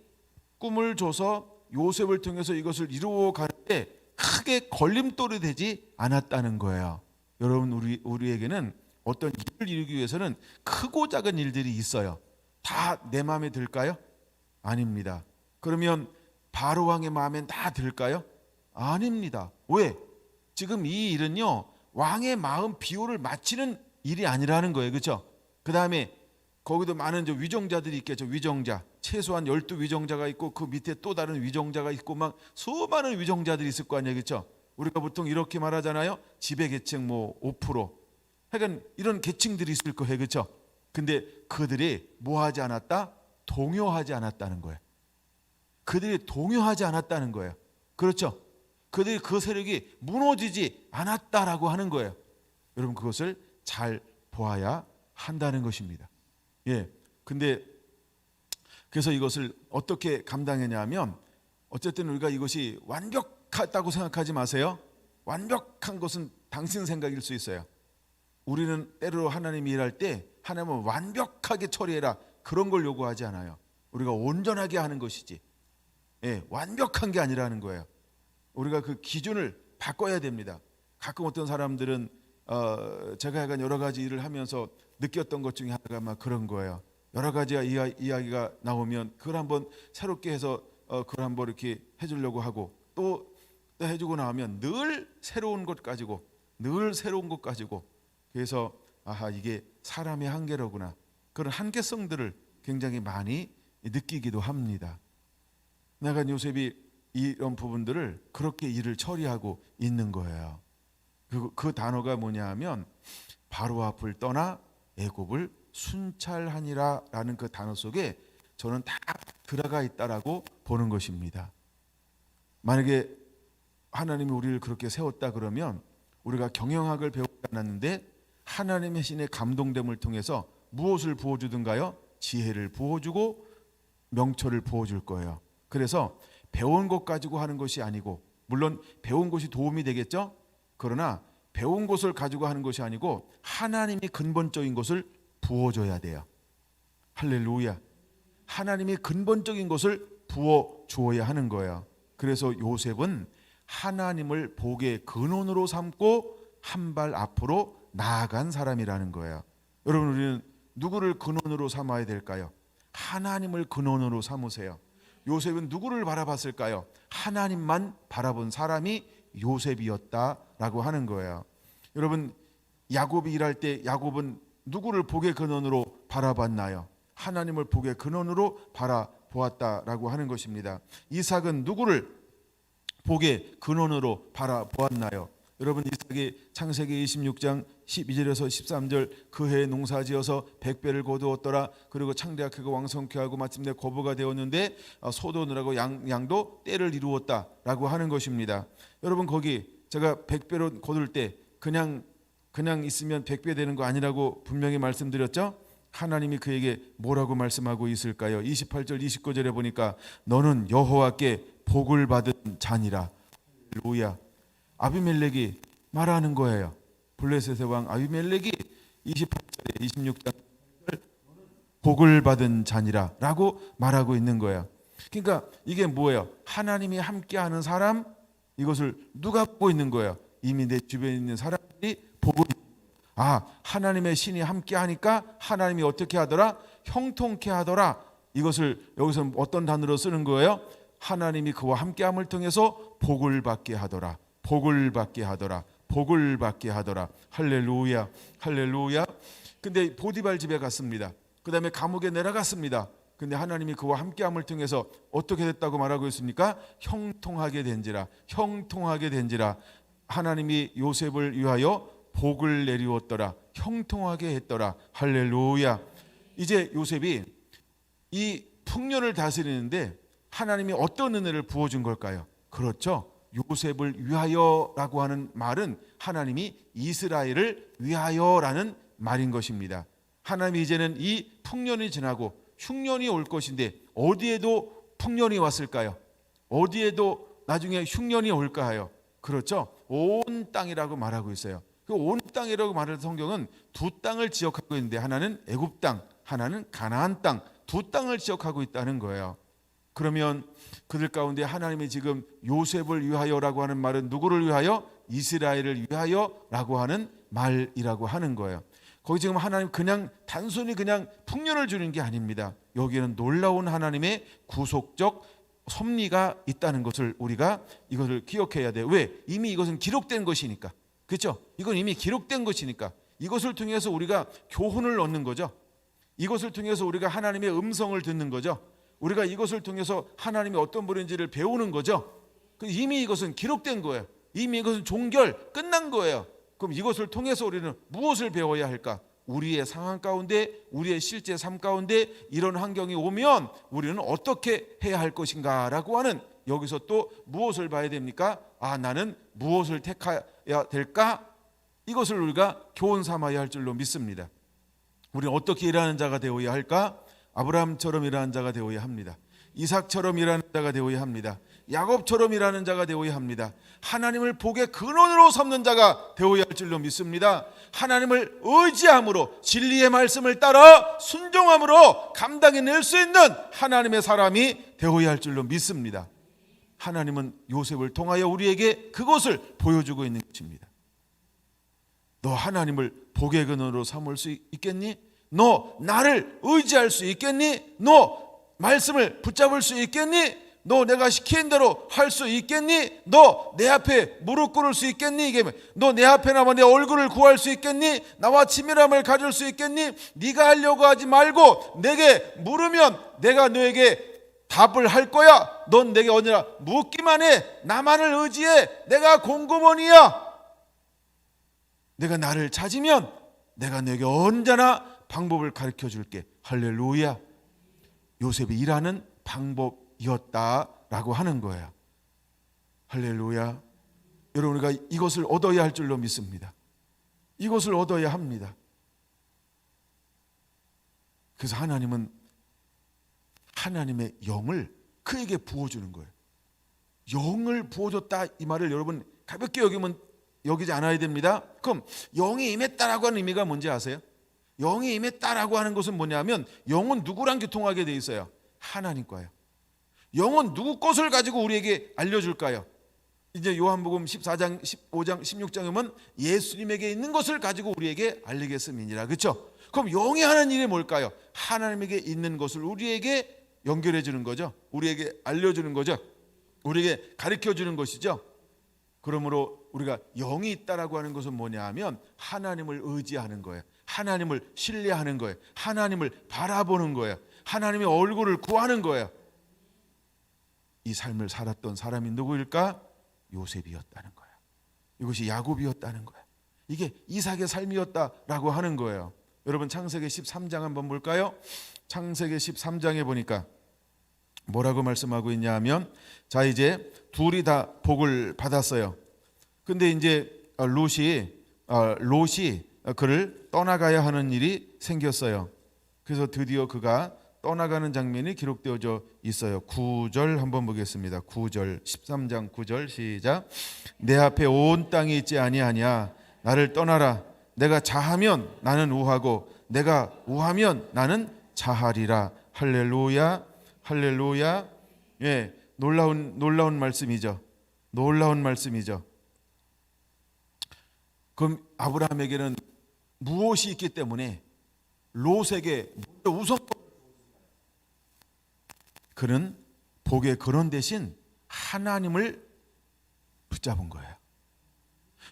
꿈을 줘서 요셉을 통해서 이것을 이루어 갈 때 크게 걸림돌이 되지 않았다는 거예요. 여러분, 우리에게는 어떤 일을 이루기 위해서는 크고 작은 일들이 있어요. 다 내 마음에 들까요? 아닙니다. 그러면 바로 왕의 마음에 다 들까요? 아닙니다. 왜? 지금 이 일은요, 왕의 마음 비호를 맞추는 일이 아니라는 거예요. 그렇죠? 그 다음에 거기도 많은 위정자들이 있겠죠. 위정자, 최소한 12위정자가 있고 그 밑에 또 다른 위정자가 있고 막 수많은 위정자들이 있을 거 아니에요. 그렇죠? 우리가 보통 이렇게 말하잖아요. 지배계층 5%, 하여간 이런 계층들이 있을 거예요. 그렇죠? 근데 그들이 뭐하지 않았다? 동요하지 않았다는 거예요. 그들이 동요하지 않았다는 거예요. 그렇죠? 그들이 그 세력이 무너지지 않았다라고 하는 거예요. 여러분 그것을 잘 보아야 한다는 것입니다. 예. 근데 그래서 이것을 어떻게 감당했냐면 어쨌든 우리가 이것이 완벽하다고 생각하지 마세요. 완벽한 것은 당신 생각일 수 있어요. 우리는 때로 하나님이 일할 때 하나님은 완벽하게 처리해라 그런 걸 요구하지 않아요. 우리가 온전하게 하는 것이지. 예, 완벽한 게 아니라는 거예요. 우리가 그 기준을 바꿔야 됩니다. 가끔 어떤 사람들은 제가 약간 여러 가지 일을 하면서 느꼈던 것 중에 하나가 막 그런 거예요. 여러 가지 이야기가 나오면 그걸 한번 새롭게 해서 그걸 한번 이렇게 해주려고 하고 또 해주고 나면 늘 새로운 것 가지고 그래서 이게 사람의 한계로구나 그런 한계성들을 굉장히 많이 느끼기도 합니다. 내가 요셉이 이런 부분들을 그렇게 일을 처리하고 있는 거예요. 그 단어가 뭐냐 하면 바로 앞을 떠나 애굽을 순찰하니라 라는 그 단어 속에 저는 다 들어가 있다라고 보는 것입니다. 만약에 하나님이 우리를 그렇게 세웠다 그러면 우리가 경영학을 배우지 않았는데 하나님의 신의 감동됨을 통해서 무엇을 부어주든가요? 지혜를 부어주고 명철을 부어줄 거예요. 그래서 배운 것 가지고 하는 것이 아니고 물론 배운 것이 도움이 되겠죠? 그러나 배운 것을 가지고 하는 것이 아니고 하나님이 근본적인 것을 부어줘야 돼요. 할렐루야. 하나님이 근본적인 것을 부어주어야 하는 거예요. 그래서 요셉은 하나님을 복의 근원으로 삼고 한 발 앞으로 나아간 사람이라는 거예요. 여러분 우리는 누구를 근원으로 삼아야 될까요? 하나님을 근원으로 삼으세요. 요셉은 누구를 바라봤을까요? 하나님만 바라본 사람이 요셉이었다라고 하는 거예요. 여러분 야곱이 일할 때 야곱은 누구를 복의 근원으로 바라봤나요? 하나님을 복의 근원으로 바라보았다라고 하는 것입니다. 이삭은 누구를 복의 근원으로 바라보았나요? 여러분 이삭이 창세기 26장 12절에서 13절 그 해에 농사지어서 100배를 거두었더라. 그리고 창대하게 크고 왕성케 하고 마침내 거부가 되었는데 소도느라고 양도 때를 이루었다라고 하는 것입니다. 여러분 거기 제가 100배로 거둘 때 그냥 있으면 100배 되는 거 아니라고 분명히 말씀드렸죠? 하나님이 그에게 뭐라고 말씀하고 있을까요? 28절 29절에 보니까 너는 여호와께 복을 받은 자니라. 할렐루야. 아비멜렉이 말하는 거예요. 블레셋의 왕 아비멜렉이 28절에 26장 복을 받은 자니라 라고 말하고 있는 거예요. 그러니까 이게 뭐예요? 하나님이 함께하는 사람, 이것을 누가 보고 있는 거예요? 이미 내 주변에 있는 사람들이 보고 하나님의 신이 함께하니까 하나님이 어떻게 하더라? 형통케 하더라. 이것을 여기서 어떤 단어로 쓰는 거예요? 하나님이 그와 함께함을 통해서 복을 받게 하더라. 복을 받게 하더라. 복을 받게 하더라. 할렐루야. 할렐루야. 근데 보디발 집에 갔습니다. 그 다음에 감옥에 내려갔습니다. 근데 하나님이 그와 함께함을 통해서 어떻게 됐다고 말하고 있습니까? 형통하게 된지라. 형통하게 된지라. 하나님이 요셉을 위하여 복을 내리웠더라. 형통하게 했더라. 할렐루야. 이제 요셉이 이 풍년을 다스리는데 하나님이 어떤 은혜를 부어준 걸까요? 그렇죠. 요셉을 위하여라고 하는 말은 하나님이 이스라엘을 위하여라는 말인 것입니다. 하나님이 이제는 이 풍년이 지나고 흉년이 올 것인데 어디에도 풍년이 왔을까요? 어디에도 나중에 흉년이 올까요? 그렇죠. 온 땅이라고 말하고 있어요. 그 온 땅이라고 말하는 성경은 두 땅을 지역하고 있는데 하나는 애굽 땅, 하나는 가나안 땅, 두 땅을 지역하고 있다는 거예요. 그러면 그들 가운데 하나님이 지금 요셉을 위하여라고 하는 말은 누구를 위하여? 이스라엘을 위하여라고 하는 말이라고 하는 거예요. 거기 지금 하나님 단순히 풍년을 주는 게 아닙니다. 여기에는 놀라운 하나님의 구속적 섭리가 있다는 것을 우리가 이것을 기억해야 돼요. 왜? 이미 이것은 기록된 것이니까. 그렇죠? 이건 이미 기록된 것이니까 이것을 통해서 우리가 교훈을 얻는 거죠. 이것을 통해서 우리가 하나님의 음성을 듣는 거죠. 우리가 이것을 통해서 하나님이 어떤 분인지를 배우는 거죠. 이미 이것은 기록된 거예요. 이미 이것은 종결 끝난 거예요. 그럼 이것을 통해서 우리는 무엇을 배워야 할까? 우리의 상황 가운데, 우리의 실제 삶 가운데 이런 환경이 오면 우리는 어떻게 해야 할 것인가 라고 하는, 여기서 또 무엇을 봐야 됩니까? 나는 무엇을 택해야 될까? 이것을 우리가 교훈 삼아야 할 줄로 믿습니다. 우리는 어떻게 일하는 자가 되어야 할까? 아브라함처럼 일하는 자가 되어야 합니다. 이삭처럼 일하는 자가 되어야 합니다. 야곱처럼 일하는 자가 되어야 합니다. 하나님을 복의 근원으로 삼는 자가 되어야 할 줄로 믿습니다. 하나님을 의지함으로, 진리의 말씀을 따라 순종함으로 감당해낼 수 있는 하나님의 사람이 되어야 할 줄로 믿습니다. 하나님은 요셉을 통하여 우리에게 그것을 보여주고 있는 것입니다. 너 하나님을 복의 근원으로 삼을 수 있겠니? 너 나를 의지할 수 있겠니? 너 말씀을 붙잡을 수 있겠니? 너 내가 시킨 대로 할 수 있겠니? 너 내 앞에 무릎 꿇을 수 있겠니? 이게 너 내 앞에 나와 내 얼굴을 구할 수 있겠니? 나와 친밀함을 가질 수 있겠니? 네가 하려고 하지 말고 내게 물으면 내가 너에게 답을 할 거야. 넌 내게 언제나 묻기만 해. 나만을 의지해. 내가 공급원이야. 내가 나를 찾으면 내가 너에게 언제나 방법을 가르쳐 줄게. 할렐루야. 요셉이 일하는 방법이었다라고 하는 거예요. 할렐루야. 여러분, 우리가 이것을 얻어야 할 줄로 믿습니다. 이것을 얻어야 합니다. 그래서 하나님은 하나님의 영을 그에게 부어주는 거예요. 영을 부어줬다, 이 말을 여러분 가볍게 여기지 않아야 됩니다. 그럼 영이 임했다라고 하는 의미가 뭔지 아세요? 영이 임했다라고 하는 것은 뭐냐면, 영은 누구랑 교통하게 돼 있어요? 하나님과요. 영은 누구 것을 가지고 우리에게 알려줄까요? 이제 요한복음 14장, 15장, 16장에 보면 예수님에게 있는 것을 가지고 우리에게 알리겠음이니라. 그렇죠? 그럼 영이 하는 일이 뭘까요? 하나님에게 있는 것을 우리에게 연결해 주는 거죠. 우리에게 알려주는 거죠. 우리에게 가르쳐 주는 것이죠. 그러므로 우리가 영이 있다라고 하는 것은 뭐냐 하면 하나님을 의지하는 거예요. 하나님을 신뢰하는 거예요. 하나님을 바라보는 거예요. 하나님의 얼굴을 구하는 거예요. 이 삶을 살았던 사람이 누구일까? 요셉이었다는 거예요. 이것이 야곱이었다는 거예요. 이게 이삭의 삶이었다라고 하는 거예요. 여러분, 창세기 13장 한번 볼까요? 창세기 13장에 보니까 뭐라고 말씀하고 있냐 하면, 자, 이제 둘이 다 복을 받았어요. 근데 이제 롯이 그를 떠나가야 하는 일이 생겼어요. 그래서 드디어 그가 떠나가는 장면이 기록되어져 있어요. 9절 한번 보겠습니다. 9절, 13장 9절 시작. 내 앞에 온 땅이 있지 아니하냐. 나를 떠나라. 내가 자하면 나는 우하고 내가 우하면 나는 자하리라. 할렐루야, 할렐루야. 예, 놀라운 말씀이죠. 놀라운 말씀이죠. 그럼 아브라함에게는 무엇이 있기 때문에 롯에게 우선권, 그는 복의 근원 대신 하나님을 붙잡은 거예요.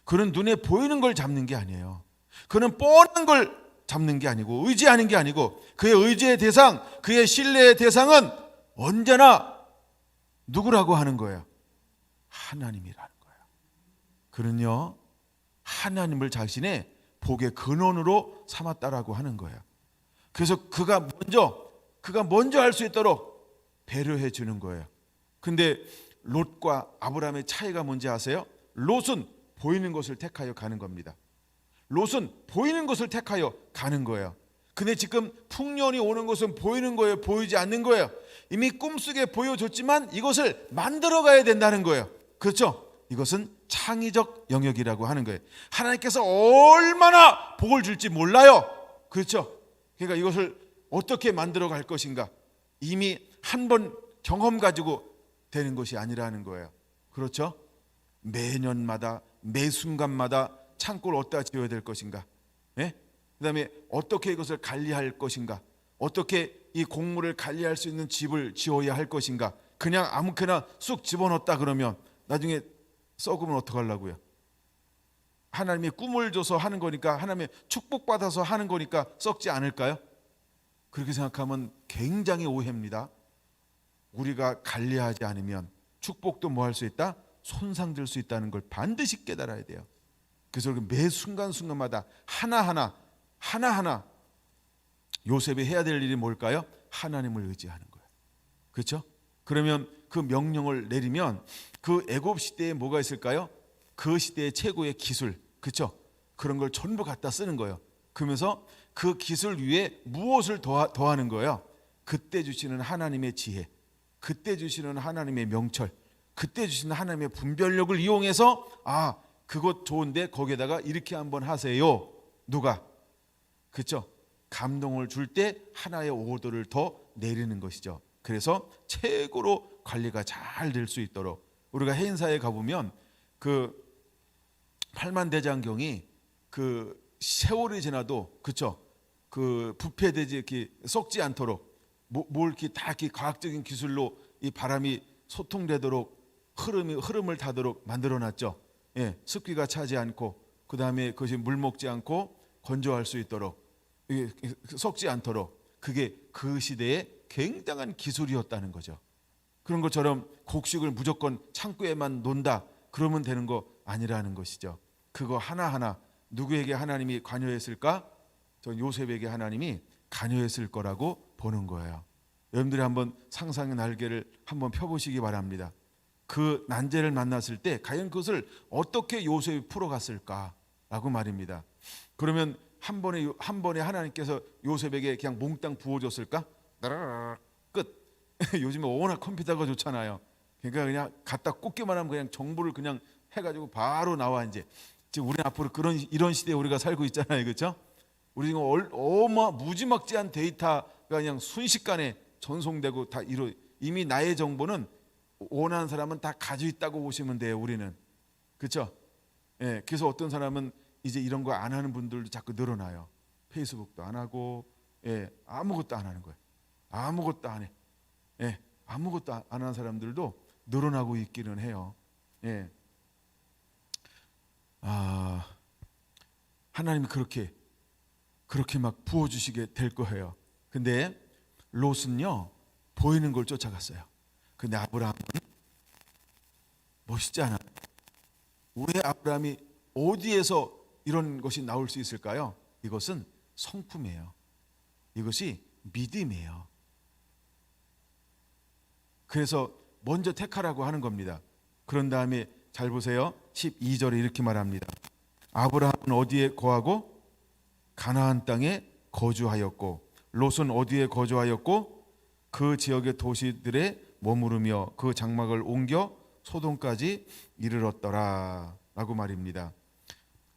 그는 눈에 보이는 걸 잡는 게 아니에요. 그는 뻔한 걸 잡는 게 아니고, 의지하는 게 아니고, 그의 의지의 대상, 그의 신뢰의 대상은 언제나 누구라고 하는 거예요? 하나님이라는 거예요. 그는요, 하나님을 자신의 복의 근원으로 삼았다라고 하는 거예요. 그래서 그가 먼저 할 수 있도록 배려해 주는 거예요. 근데 롯과 아브라함의 차이가 뭔지 아세요? 롯은 보이는 것을 택하여 가는 겁니다. 롯은 보이는 것을 택하여 가는 거예요. 근데 지금 풍년이 오는 것은 보이는 거예요? 보이지 않는 거예요? 이미 꿈속에 보여줬지만 이것을 만들어 가야 된다는 거예요. 그렇죠? 이것은 창의적 영역이라고 하는 거예요. 하나님께서 얼마나 복을 줄지 몰라요. 그렇죠? 그러니까 이것을 어떻게 만들어 갈 것인가, 이미 한 번 경험 가지고 되는 것이 아니라는 거예요. 그렇죠? 매년마다 매 순간마다 창고를 어디다 지어야 될 것인가, 예? 그다음에 어떻게 이것을 관리할 것인가, 어떻게 이 곡물을 관리할 수 있는 집을 지어야 할 것인가. 그냥 아무렇게나 쑥 집어넣었다 그러면 나중에 썩으면 어떡하려고요? 하나님이 꿈을 줘서 하는 거니까, 하나님의 축복받아서 하는 거니까 썩지 않을까요? 그렇게 생각하면 굉장히 오해입니다. 우리가 관리하지 않으면 축복도 뭐 할 수 있다? 손상될 수 있다는 걸 반드시 깨달아야 돼요. 그래서 매 순간순간마다 하나하나 요셉이 해야 될 일이 뭘까요? 하나님을 의지하는 거예요. 그렇죠? 그러면 그 명령을 내리면 그 애굽 시대에 뭐가 있을까요? 그 시대의 최고의 기술, 그렇죠? 그런 걸 전부 갖다 쓰는 거예요. 그러면서 그 기술 위에 무엇을 더하는 거예요? 그때 주시는 하나님의 지혜, 그때 주시는 하나님의 명철, 그때 주시는 하나님의 분별력을 이용해서 그것 좋은데 거기에다가 이렇게 한번 하세요. 누가? 그렇죠? 감동을 줄 때 하나의 오더를 더 내리는 것이죠. 그래서 최고로 관리가 잘 될 수 있도록 우리가 해인사에 가보면 그 팔만대장경이 그 세월이 지나도 그렇죠? 그 부패되지 이렇게 썩지 않도록 뭘 이렇게 다 이렇게 과학적인 기술로 이 바람이 소통되도록 흐름을 타도록 만들어놨죠. 예, 습기가 차지 않고 그 다음에 그것이 물 먹지 않고 건조할 수 있도록 썩지 않도록 그게 그 시대의 굉장한 기술이었다는 거죠. 그런 것처럼 곡식을 무조건 창고에만 놓는다 그러면 되는 거 아니라는 것이죠. 그거 하나하나 누구에게 하나님이 관여했을까? 전 요셉에게 하나님이 관여했을 거라고 보는 거예요. 여러분들이 한번 상상의 날개를 한번 펴보시기 바랍니다. 그 난제를 만났을 때 과연 그것을 어떻게 요셉이 풀어갔을까라고 말입니다. 그러면 한 번에 하나님께서 요셉에게 그냥 몽땅 부어줬을까? 끝. 요즘에 워낙 컴퓨터가 좋잖아요. 그러니까 그냥 갖다 꽂기만 하면 그냥 정보를 그냥 해가지고 바로 나와. 이제 지금 우리 앞으로 이런 시대에 우리가 살고 있잖아요, 그렇죠? 우리 지금 무지막지한 데이터가 그냥 순식간에 전송되고 다 이미 나의 정보는 원하는 사람은 다 가지고 있다고 보시면 돼요. 우리는 그렇죠? 예, 그래서 어떤 사람은 이제 이런 거 안 하는 분들도 자꾸 늘어나요. 페이스북도 안 하고, 예, 아무것도 안 하는 거예요. 아무것도 안 해. 예, 아무것도 안 하는 사람들도 늘어나고 있기는 해요. 예. 하나님이 그렇게 막 부어주시게 될 거예요. 근데 롯은요 보이는 걸 쫓아갔어요. 근데 아브라함은 멋있지 않아요? 왜 아브라함이 어디에서 이런 것이 나올 수 있을까요? 이것은 성품이에요. 이것이 믿음이에요. 그래서 먼저 택하라고 하는 겁니다. 그런 다음에 잘 보세요. 12절에 이렇게 말합니다. 아브라함은 어디에 거하고? 가나안 땅에 거주하였고 롯은 어디에 거주하였고? 그 지역의 도시들에 머무르며 그 장막을 옮겨 소돔까지 이르렀더라 라고 말입니다.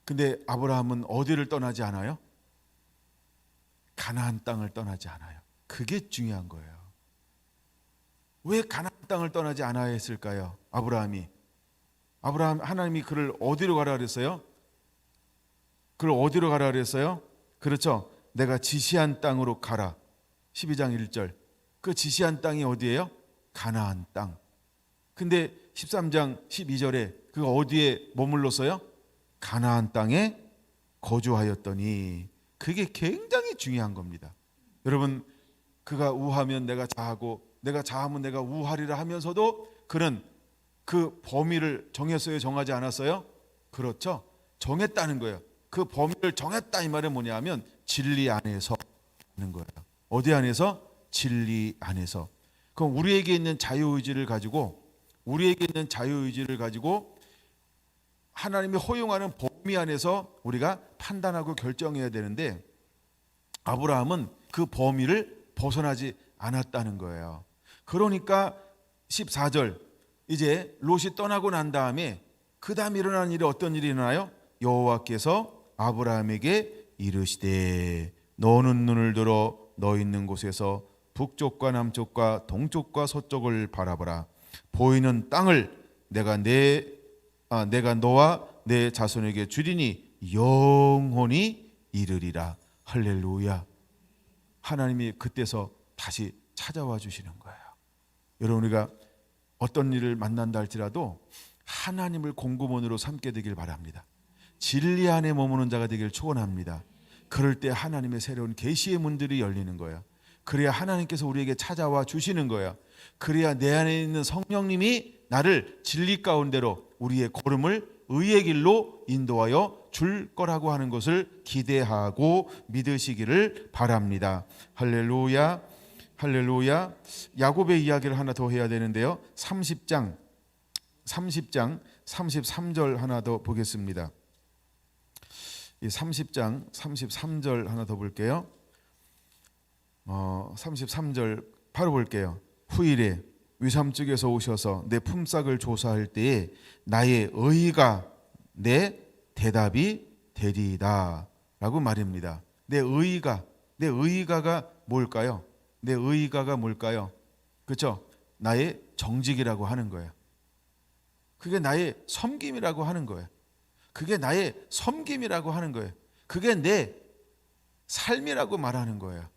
근데 아브라함은 어디를 떠나지 않아요? 가나안 땅을 떠나지 않아요. 그게 중요한 거예요. 왜 가나안 땅을 떠나지 않아야 했을까요? 아브라함 하나님이 그를 어디로 가라 그랬어요? 그를 어디로 가라 그랬어요? 그렇죠. 내가 지시한 땅으로 가라. 12장 1절. 그 지시한 땅이 어디예요? 가나안 땅. 근데 13장 12절에 그가 어디에 머물렀어요? 가나안 땅에 거주하였더니. 그게 굉장히 중요한 겁니다. 여러분, 그가 우하면 내가 자하고 내가 자하면 내가 우하리라 하면서도 그는 그 범위를 정했어요? 정하지 않았어요? 그렇죠. 정했다는 거예요. 그 범위를 정했다 이 말은 뭐냐면 진리 안에서 하는 거예요. 어디 안에서? 진리 안에서. 그럼 우리에게 있는 자유의지를 가지고 하나님이 허용하는 범위 안에서 우리가 판단하고 결정해야 되는데 아브라함은 그 범위를 벗어나지 않았다는 거예요. 그러니까 14절 이제 롯이 떠나고 난 다음에 그 다음 일어난 일이 어떤 일이 일어나요? 여호와께서 아브라함에게 이르시되 너는 눈을 들어 너 있는 곳에서 북쪽과 남쪽과 동쪽과 서쪽을 바라보라. 보이는 땅을 내가 너와 내 자손에게 주리니 영원히 이르리라. 할렐루야. 하나님이 그때서 다시 찾아와 주시는 거예요. 여러분, 우리가 어떤 일을 만난다 할지라도 하나님을 공급원으로 삼게 되길 바랍니다. 진리 안에 머무는 자가 되길 축원합니다. 그럴 때 하나님의 새로운 계시의 문들이 열리는 거예요. 그래야 하나님께서 우리에게 찾아와 주시는 거예요. 그래야 내 안에 있는 성령님이 나를 진리 가운데로 우리의 걸음을 의의 길로 인도하여 줄 거라고 하는 것을 기대하고 믿으시기를 바랍니다. 할렐루야, 할렐루야. 야곱의 이야기를 하나 더 해야 되는데요. 30장 33절 하나 더 보겠습니다. 이 30장 33절 하나 더 볼게요. 33절 바로 볼게요. 후일에 위삼쪽에서 오셔서 내 품삯을 조사할 때에 나의 의가 내 대답이 되리이다 라고 말입니다. 내 의가가 뭘까요? 내 의가가 뭘까요? 그렇죠? 나의 정직이라고 하는 거예요. 그게 나의 섬김이라고 하는 거예요. 그게 나의 섬김이라고 하는 거예요. 그게 내 삶이라고 말하는 거예요.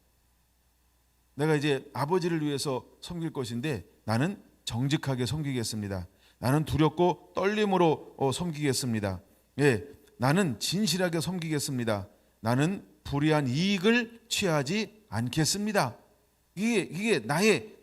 내가 이제 아버지를 위해서 섬길 것인데 나는 정직하게 섬기겠습니다. 나는 두렵고 떨림으로 섬기겠습니다. 예, 나는 진실하게 섬기겠습니다. 나는 불의한 이익을 취하지 않겠습니다. 이게 나의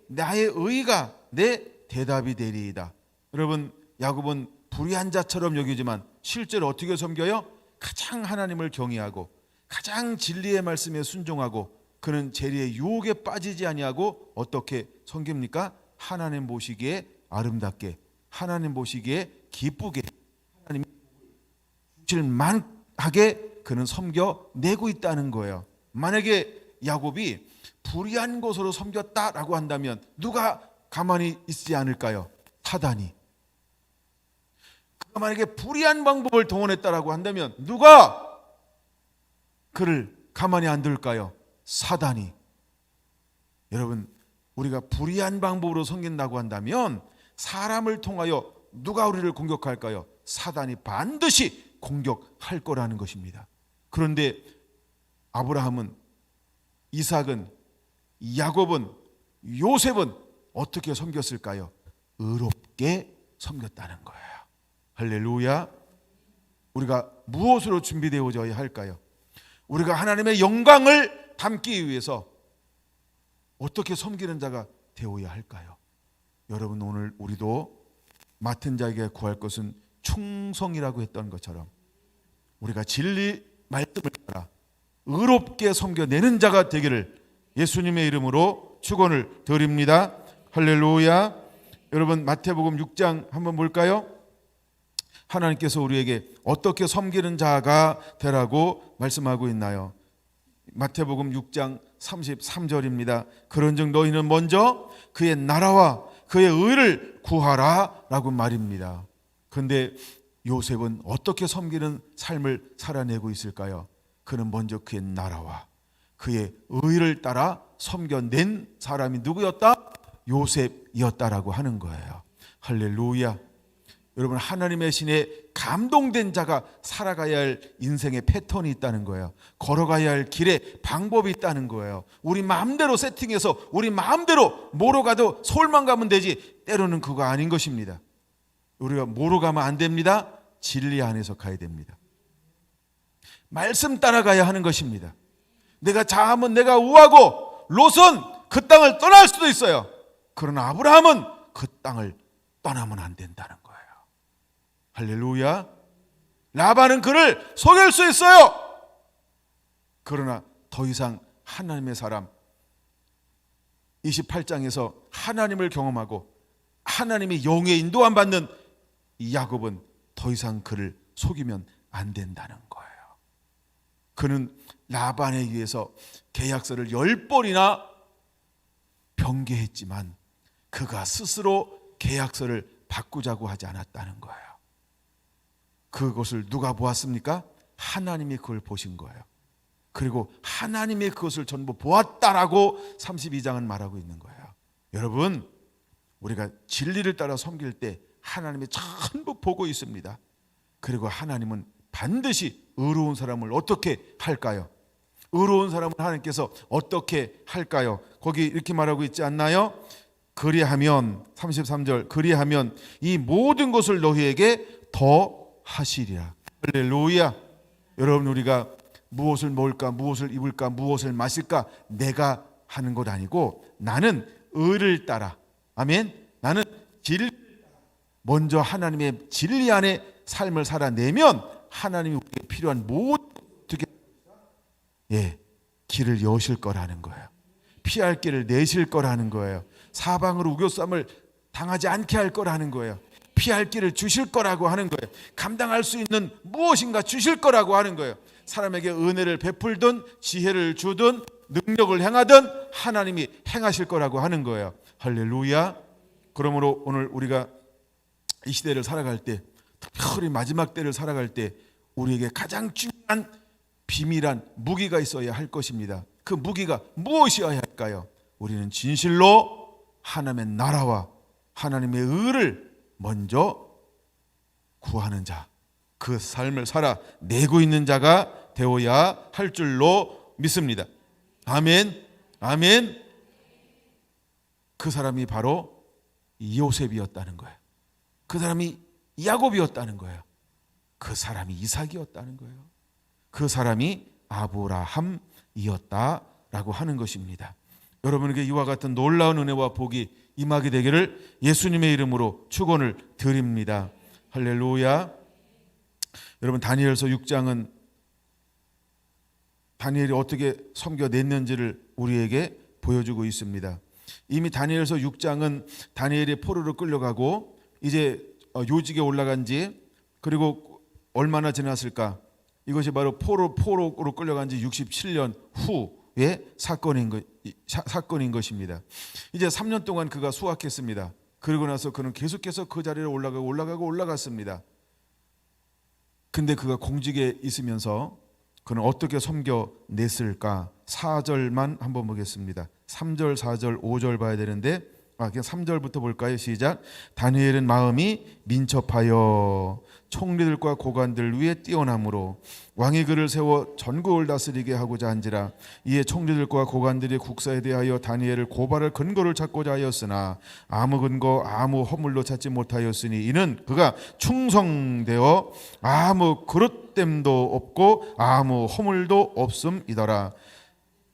의가 내 대답이 되리이다. 여러분, 야곱은 불의한 자처럼 여기지만 실제로 어떻게 섬겨요? 가장 하나님을 경외하고 가장 진리의 말씀에 순종하고 그는 재리의 유혹에 빠지지 아니하고 어떻게 섬깁니까? 하나님 보시기에 아름답게, 하나님 보시기에 기쁘게, 하나님 주실 만하게 그는 섬겨내고 있다는 거예요. 만약에 야곱이 불의한 것으로 섬겼다라고 한다면 누가 가만히 있지 않을까요? 사단이. 그가 만약에 불의한 방법을 동원했다라고 한다면 누가 그를 가만히 안 둘까요? 사단이. 여러분, 우리가 불의한 방법으로 섬긴다고 한다면 사람을 통하여 누가 우리를 공격할까요? 사단이 반드시 공격할 거라는 것입니다. 그런데 아브라함은, 이삭은, 야곱은, 요셉은 어떻게 섬겼을까요? 의롭게 섬겼다는 거예요. 할렐루야. 우리가 무엇으로 준비되어져야 할까요? 우리가 하나님의 영광을 담기 위해서 어떻게 섬기는 자가 되어야 할까요? 여러분, 오늘 우리도 맡은 자에게 구할 것은 충성이라고 했던 것처럼 우리가 진리 말씀을 따라 의롭게 섬겨내는 자가 되기를 예수님의 이름으로 축원을 드립니다. 할렐루야. 여러분, 마태복음 6장 한번 볼까요? 하나님께서 우리에게 어떻게 섬기는 자가 되라고 말씀하고 있나요? 마태복음 6장 33절입니다. 그런즉 너희는 먼저 그의 나라와 그의 의를 구하라 라고 말입니다. 그런데 요셉은 어떻게 섬기는 삶을 살아내고 있을까요? 그는 먼저 그의 나라와 그의 의를 따라 섬겨낸 사람이 누구였다? 요셉이었다라고 하는 거예요. 할렐루야. 여러분, 하나님의 신에 감동된 자가 살아가야 할 인생의 패턴이 있다는 거예요. 걸어가야 할 길에 방법이 있다는 거예요. 우리 마음대로 세팅해서 우리 마음대로 뭐로 가도 서울만 가면 되지, 때로는 그거 아닌 것입니다. 우리가 뭐로 가면 안 됩니다. 진리 안에서 가야 됩니다. 말씀 따라가야 하는 것입니다. 내가 자하면 내가 우하고 롯은 그 땅을 떠날 수도 있어요. 그러나 아브라함은 그 땅을 떠나면 안 된다는 거예요. 할렐루야. 라반은 그를 속일 수 있어요. 그러나 더 이상 하나님의 사람 28장에서 하나님을 경험하고 하나님의 영의 인도함 받는 이 야곱은 더 이상 그를 속이면 안 된다는 거예요. 그는 라반에 의해서 계약서를 10번이나 변개했지만 그가 스스로 계약서를 바꾸자고 하지 않았다는 거예요. 그것을 누가 보았습니까? 하나님이 그걸 보신 거예요. 그리고 하나님이 그것을 전부 보았다라고 32장은 말하고 있는 거예요. 여러분, 우리가 진리를 따라 섬길 때 하나님이 전부 보고 있습니다. 그리고 하나님은 반드시 의로운 사람을 어떻게 할까요? 의로운 사람을 하나님께서 어떻게 할까요? 거기 이렇게 말하고 있지 않나요? 그리하면 33절, 그리하면 이 모든 것을 너희에게 더 하시리라. 할렐루야. 여러분, 우리가 무엇을 먹을까, 무엇을 입을까, 무엇을 마실까 내가 하는 것 아니고 나는 의를 따라, 아멘, 나는 진리, 먼저 하나님의 진리 안에 삶을 살아내면 하나님이 우리에게 필요한 모든 길을 여실 거라는 거예요. 피할 길을 내실 거라는 거예요. 사방으로 우겨쌈을 당하지 않게 할 거라는 거예요. 피할 길을 주실 거라고 하는 거예요. 감당할 수 있는 무엇인가 주실 거라고 하는 거예요. 사람에게 은혜를 베풀든 지혜를 주든 능력을 행하든 하나님이 행하실 거라고 하는 거예요. 할렐루야. 그러므로 오늘 우리가 이 시대를 살아갈 때, 특별히 마지막 때를 살아갈 때 우리에게 가장 중요한 비밀한 무기가 있어야 할 것입니다. 그 무기가 무엇이어야 할까요? 우리는 진실로 하나님의 나라와 하나님의 의를 먼저 구하는 자, 그 삶을 살아내고 있는 자가 되어야 할 줄로 믿습니다. 아멘, 아멘. 그 사람이 바로 요셉이었다는 거예요. 그 사람이 야곱이었다는 거예요. 그 사람이 이삭이었다는 거예요. 그 사람이 아브라함이었다라고 하는 것입니다. 여러분에게 이와 같은 놀라운 은혜와 복이 임하게 되기를 예수님의 이름으로 축원을 드립니다. 할렐루야. 여러분, 다니엘서 6장은 다니엘이 어떻게 섬겨냈는지를 우리에게 보여주고 있습니다. 이미 다니엘서 6장은 다니엘이 포로로 끌려가고 이제 요직에 올라간 지 그리고 얼마나 지났을까? 이것이 바로 포로로 끌려간 지 67년 후의 사건인 것입니다. 이제 3년 동안 그가 수학했습니다. 그러고 나서 그는 계속해서 그 자리에 올라갔습니다. 근데 그가 공직에 있으면서 그는 어떻게 섬겨냈을까? 4절만 한번 보겠습니다. 3절, 4절, 5절 봐야 되는데 그냥 3절부터 볼까요? 시작. 다니엘은 마음이 민첩하여 총리들과 고관들 위에 뛰어남으로 왕이 그를 세워 전국을 다스리게 하고자 한지라. 이에 총리들과 고관들이 국사에 대하여 다니엘을 고발할 근거를 찾고자 하였으나 아무 근거 아무 허물로 찾지 못하였으니 이는 그가 충성되어 아무 그릇됨도 없고 아무 허물도 없음이더라.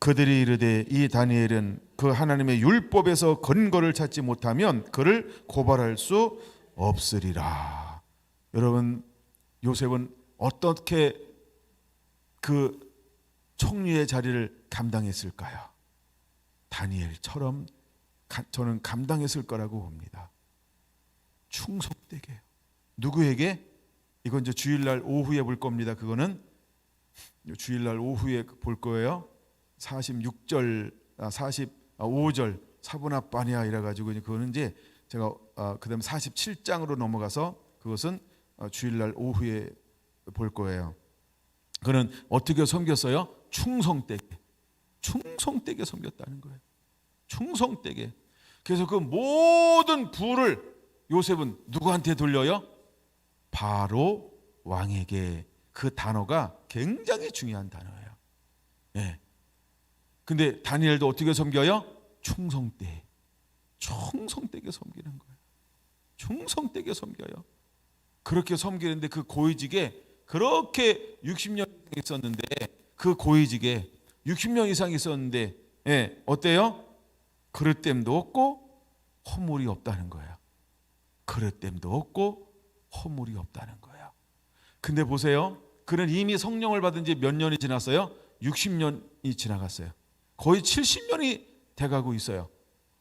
그들이 이르되 이 다니엘은 그 하나님의 율법에서 근거를 찾지 못하면 그를 고발할 수 없으리라. 여러분, 요셉은 어떻게 그 총리의 자리를 감당했을까요? 다니엘처럼 저는 감당했을 거라고 봅니다. 충성되게. 누구에게? 이건 이제 주일날 오후에 볼 겁니다. 그거는 주일날 오후에 볼 거예요. 46절, 45절 사분합반이야 이래가지고 그거는 이제 제가 그다음 47장으로 넘어가서 그것은 주일날 오후에 볼 거예요. 그는 어떻게 섬겼어요? 충성되게 섬겼다는 거예요. 충성되게. 그래서 그 모든 부를 요셉은 누구한테 돌려요? 바로 왕에게. 그 단어가 굉장히 중요한 단어예요. 예. 근데 다니엘도 어떻게 섬겨요? 충성되게 섬기는 거예요. 충성되게 섬겨요. 그렇게 섬기는데 그 고위직에 그렇게 60년 이상 있었는데 그 고위직에 60년 이상 있었는데 어때요? 그릇됨도 없고 허물이 없다는 거예요. 그릇됨도 없고 허물이 없다는 거예요. 근데 보세요. 그는 이미 성령을 받은 지 몇 년이 지났어요? 60년이 지나갔어요. 거의 70년이 돼가고 있어요.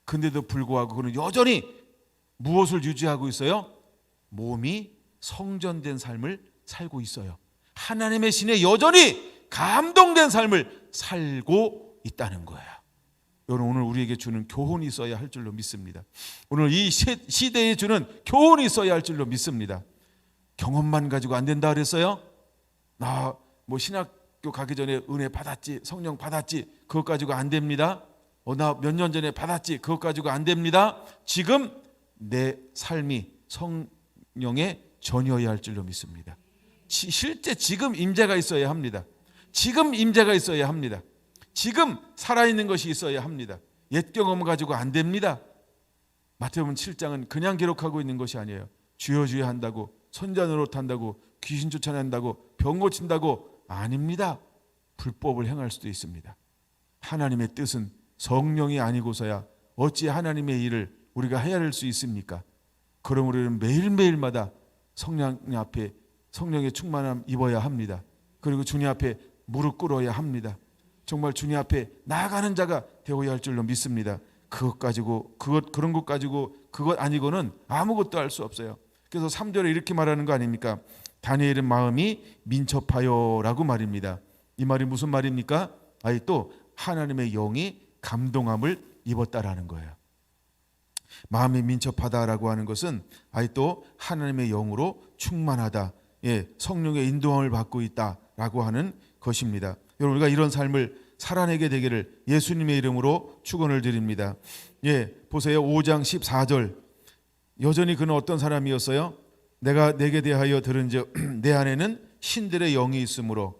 근데도 불구하고 그는 여전히 무엇을 유지하고 있어요? 몸이 성전된 삶을 살고 있어요. 하나님의 신에 여전히 감동된 삶을 살고 있다는 거예요. 여러분, 오늘 우리에게 주는 교훈이 있어야 할 줄로 믿습니다. 오늘 이 시대에 주는 교훈이 있어야 할 줄로 믿습니다. 경험만 가지고 안 된다 그랬어요? 나 신학교 가기 전에 은혜 받았지, 성령 받았지, 그것 가지고 안 됩니다. 나 몇 년 전에 받았지, 그것 가지고 안 됩니다. 지금 내 삶이 성령의 전이어야 할 줄로 믿습니다. 실제 지금 임재가 있어야 합니다. 지금 임재가 있어야 합니다. 지금 살아있는 것이 있어야 합니다. 옛 경험 가지고 안 됩니다. 마태복음 7장은 그냥 기록하고 있는 것이 아니에요. 주여 주여 한다고, 선자 노릇한다고, 귀신 쫓아낸다고, 병 고친다고 아닙니다. 불법을 행할 수도 있습니다. 하나님의 뜻은 성령이 아니고서야 어찌 하나님의 일을 우리가 해야 할 수 있습니까? 그러므로 우리는 매일매일마다 성령 앞에 성령의 충만함 입어야 합니다. 그리고 주님 앞에 무릎 꿇어야 합니다. 정말 주님 앞에 나아가는 자가 되어야 할 줄로 믿습니다. 그런 것 가지고 그것 아니고는 아무것도 할 수 없어요. 그래서 3절에 이렇게 말하는 거 아닙니까? 다니엘은 마음이 민첩하여 라고 말입니다. 이 말이 무슨 말입니까? 아니 또 하나님의 영이 감동함을 입었다라는 거예요. 마음이 민첩하다라고 하는 것은 아니 또 하나님의 영으로 충만하다, 성령의 인도함을 받고 있다라고 하는 것입니다. 여러분, 우리가 이런 삶을 살아내게 되기를 예수님의 이름으로 축원을 드립니다. 보세요. 5장 14절. 여전히 그는 어떤 사람이었어요? 내가 내게 대하여 들은즉 내 안에는 신들의 영이 있으므로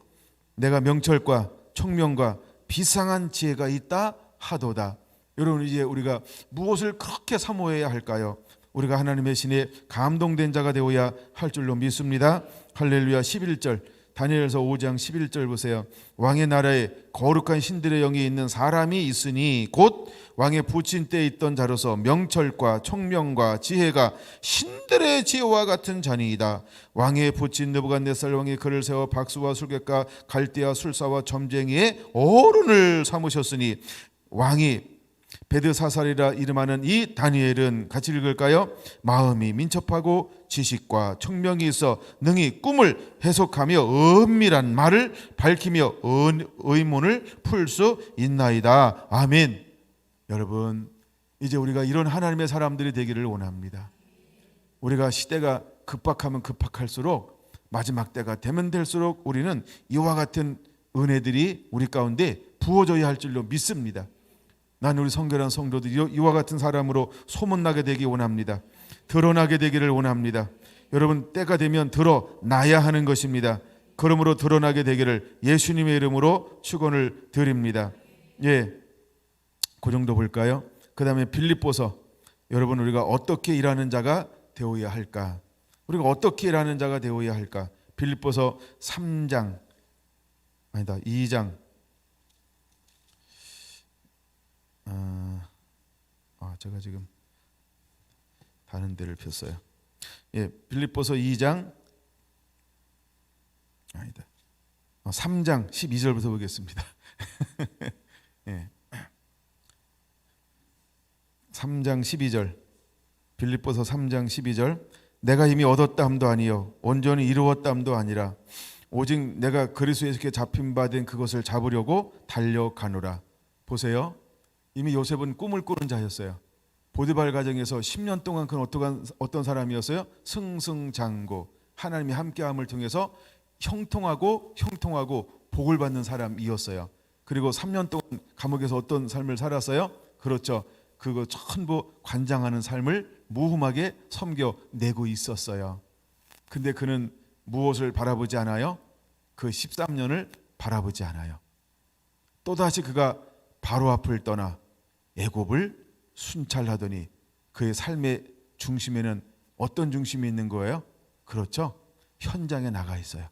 내가 명철과 청명과 비상한 지혜가 있다 하도다. 여러분, 이제 우리가 무엇을 그렇게 사모해야 할까요? 우리가 하나님의 신에 감동된 자가 되어야 할 줄로 믿습니다. 할렐루야. 11절 다니엘서 5장 11절 보세요. 왕의 나라에 거룩한 신들의 영이 있는 사람이 있으니 곧 왕의 부친 때에 있던 자로서 명철과 청명과 지혜가 신들의 지혜와 같은 자니이다. 왕의 부친 느부갓네살 왕이 그를 세워 박수와 술객과 갈대와 술사와 점쟁이의 어른을 삼으셨으니 왕이 베드사살이라 이름하는 이 다니엘은 같이 읽을까요? 마음이 민첩하고 지식과 청명이 있어 능히 꿈을 해석하며 은밀한 말을 밝히며 의문을 풀 수 있나이다. 아멘. 여러분, 이제 우리가 이런 하나님의 사람들이 되기를 원합니다. 우리가 시대가 급박하면 급박할수록 마지막 때가 되면 될수록 우리는 이와 같은 은혜들이 우리 가운데 부어져야 할 줄로 믿습니다. 난 우리 성결한 성도들이 이와 같은 사람으로 소문나게 되기 원합니다. 드러나게 되기를 원합니다. 여러분, 때가 되면 드러나야 하는 것입니다. 그러므로 드러나게 되기를 예수님의 이름으로 축원을 드립니다. 그 정도 볼까요? 그 다음에 빌립보서. 여러분, 우리가 어떻게 일하는 자가 되어야 할까? 우리가 어떻게 일하는 자가 되어야 할까? 빌립보서 2장 제가 지금 다른 데를 폈어요. 빌립보서 2장 3장 12절부터 보겠습니다. 3장 12절. 빌립보서 3장 12절. 내가 이미 얻었다 함도 아니요 온전히 이루었다 함도 아니라 오직 내가 그리스도 예수께 잡힌 바 된 그것을 잡으려고 달려가노라. 보세요. 이미 요셉은 꿈을 꾸는 자였어요. 보디발 가정에서 10년 동안 그는 어떤 사람이었어요? 승승장구, 하나님이 함께함을 통해서 형통하고 복을 받는 사람이었어요. 그리고 3년 동안 감옥에서 어떤 삶을 살았어요? 그렇죠. 그거 전부 관장하는 삶을 무흠하게 섬겨내고 있었어요. 근데 그는 무엇을 바라보지 않아요? 그 13년을 바라보지 않아요. 또다시 그가 바로 앞을 떠나 애굽을 순찰하더니 그의 삶의 중심에는 어떤 중심이 있는 거예요? 그렇죠. 현장에 나가 있어요.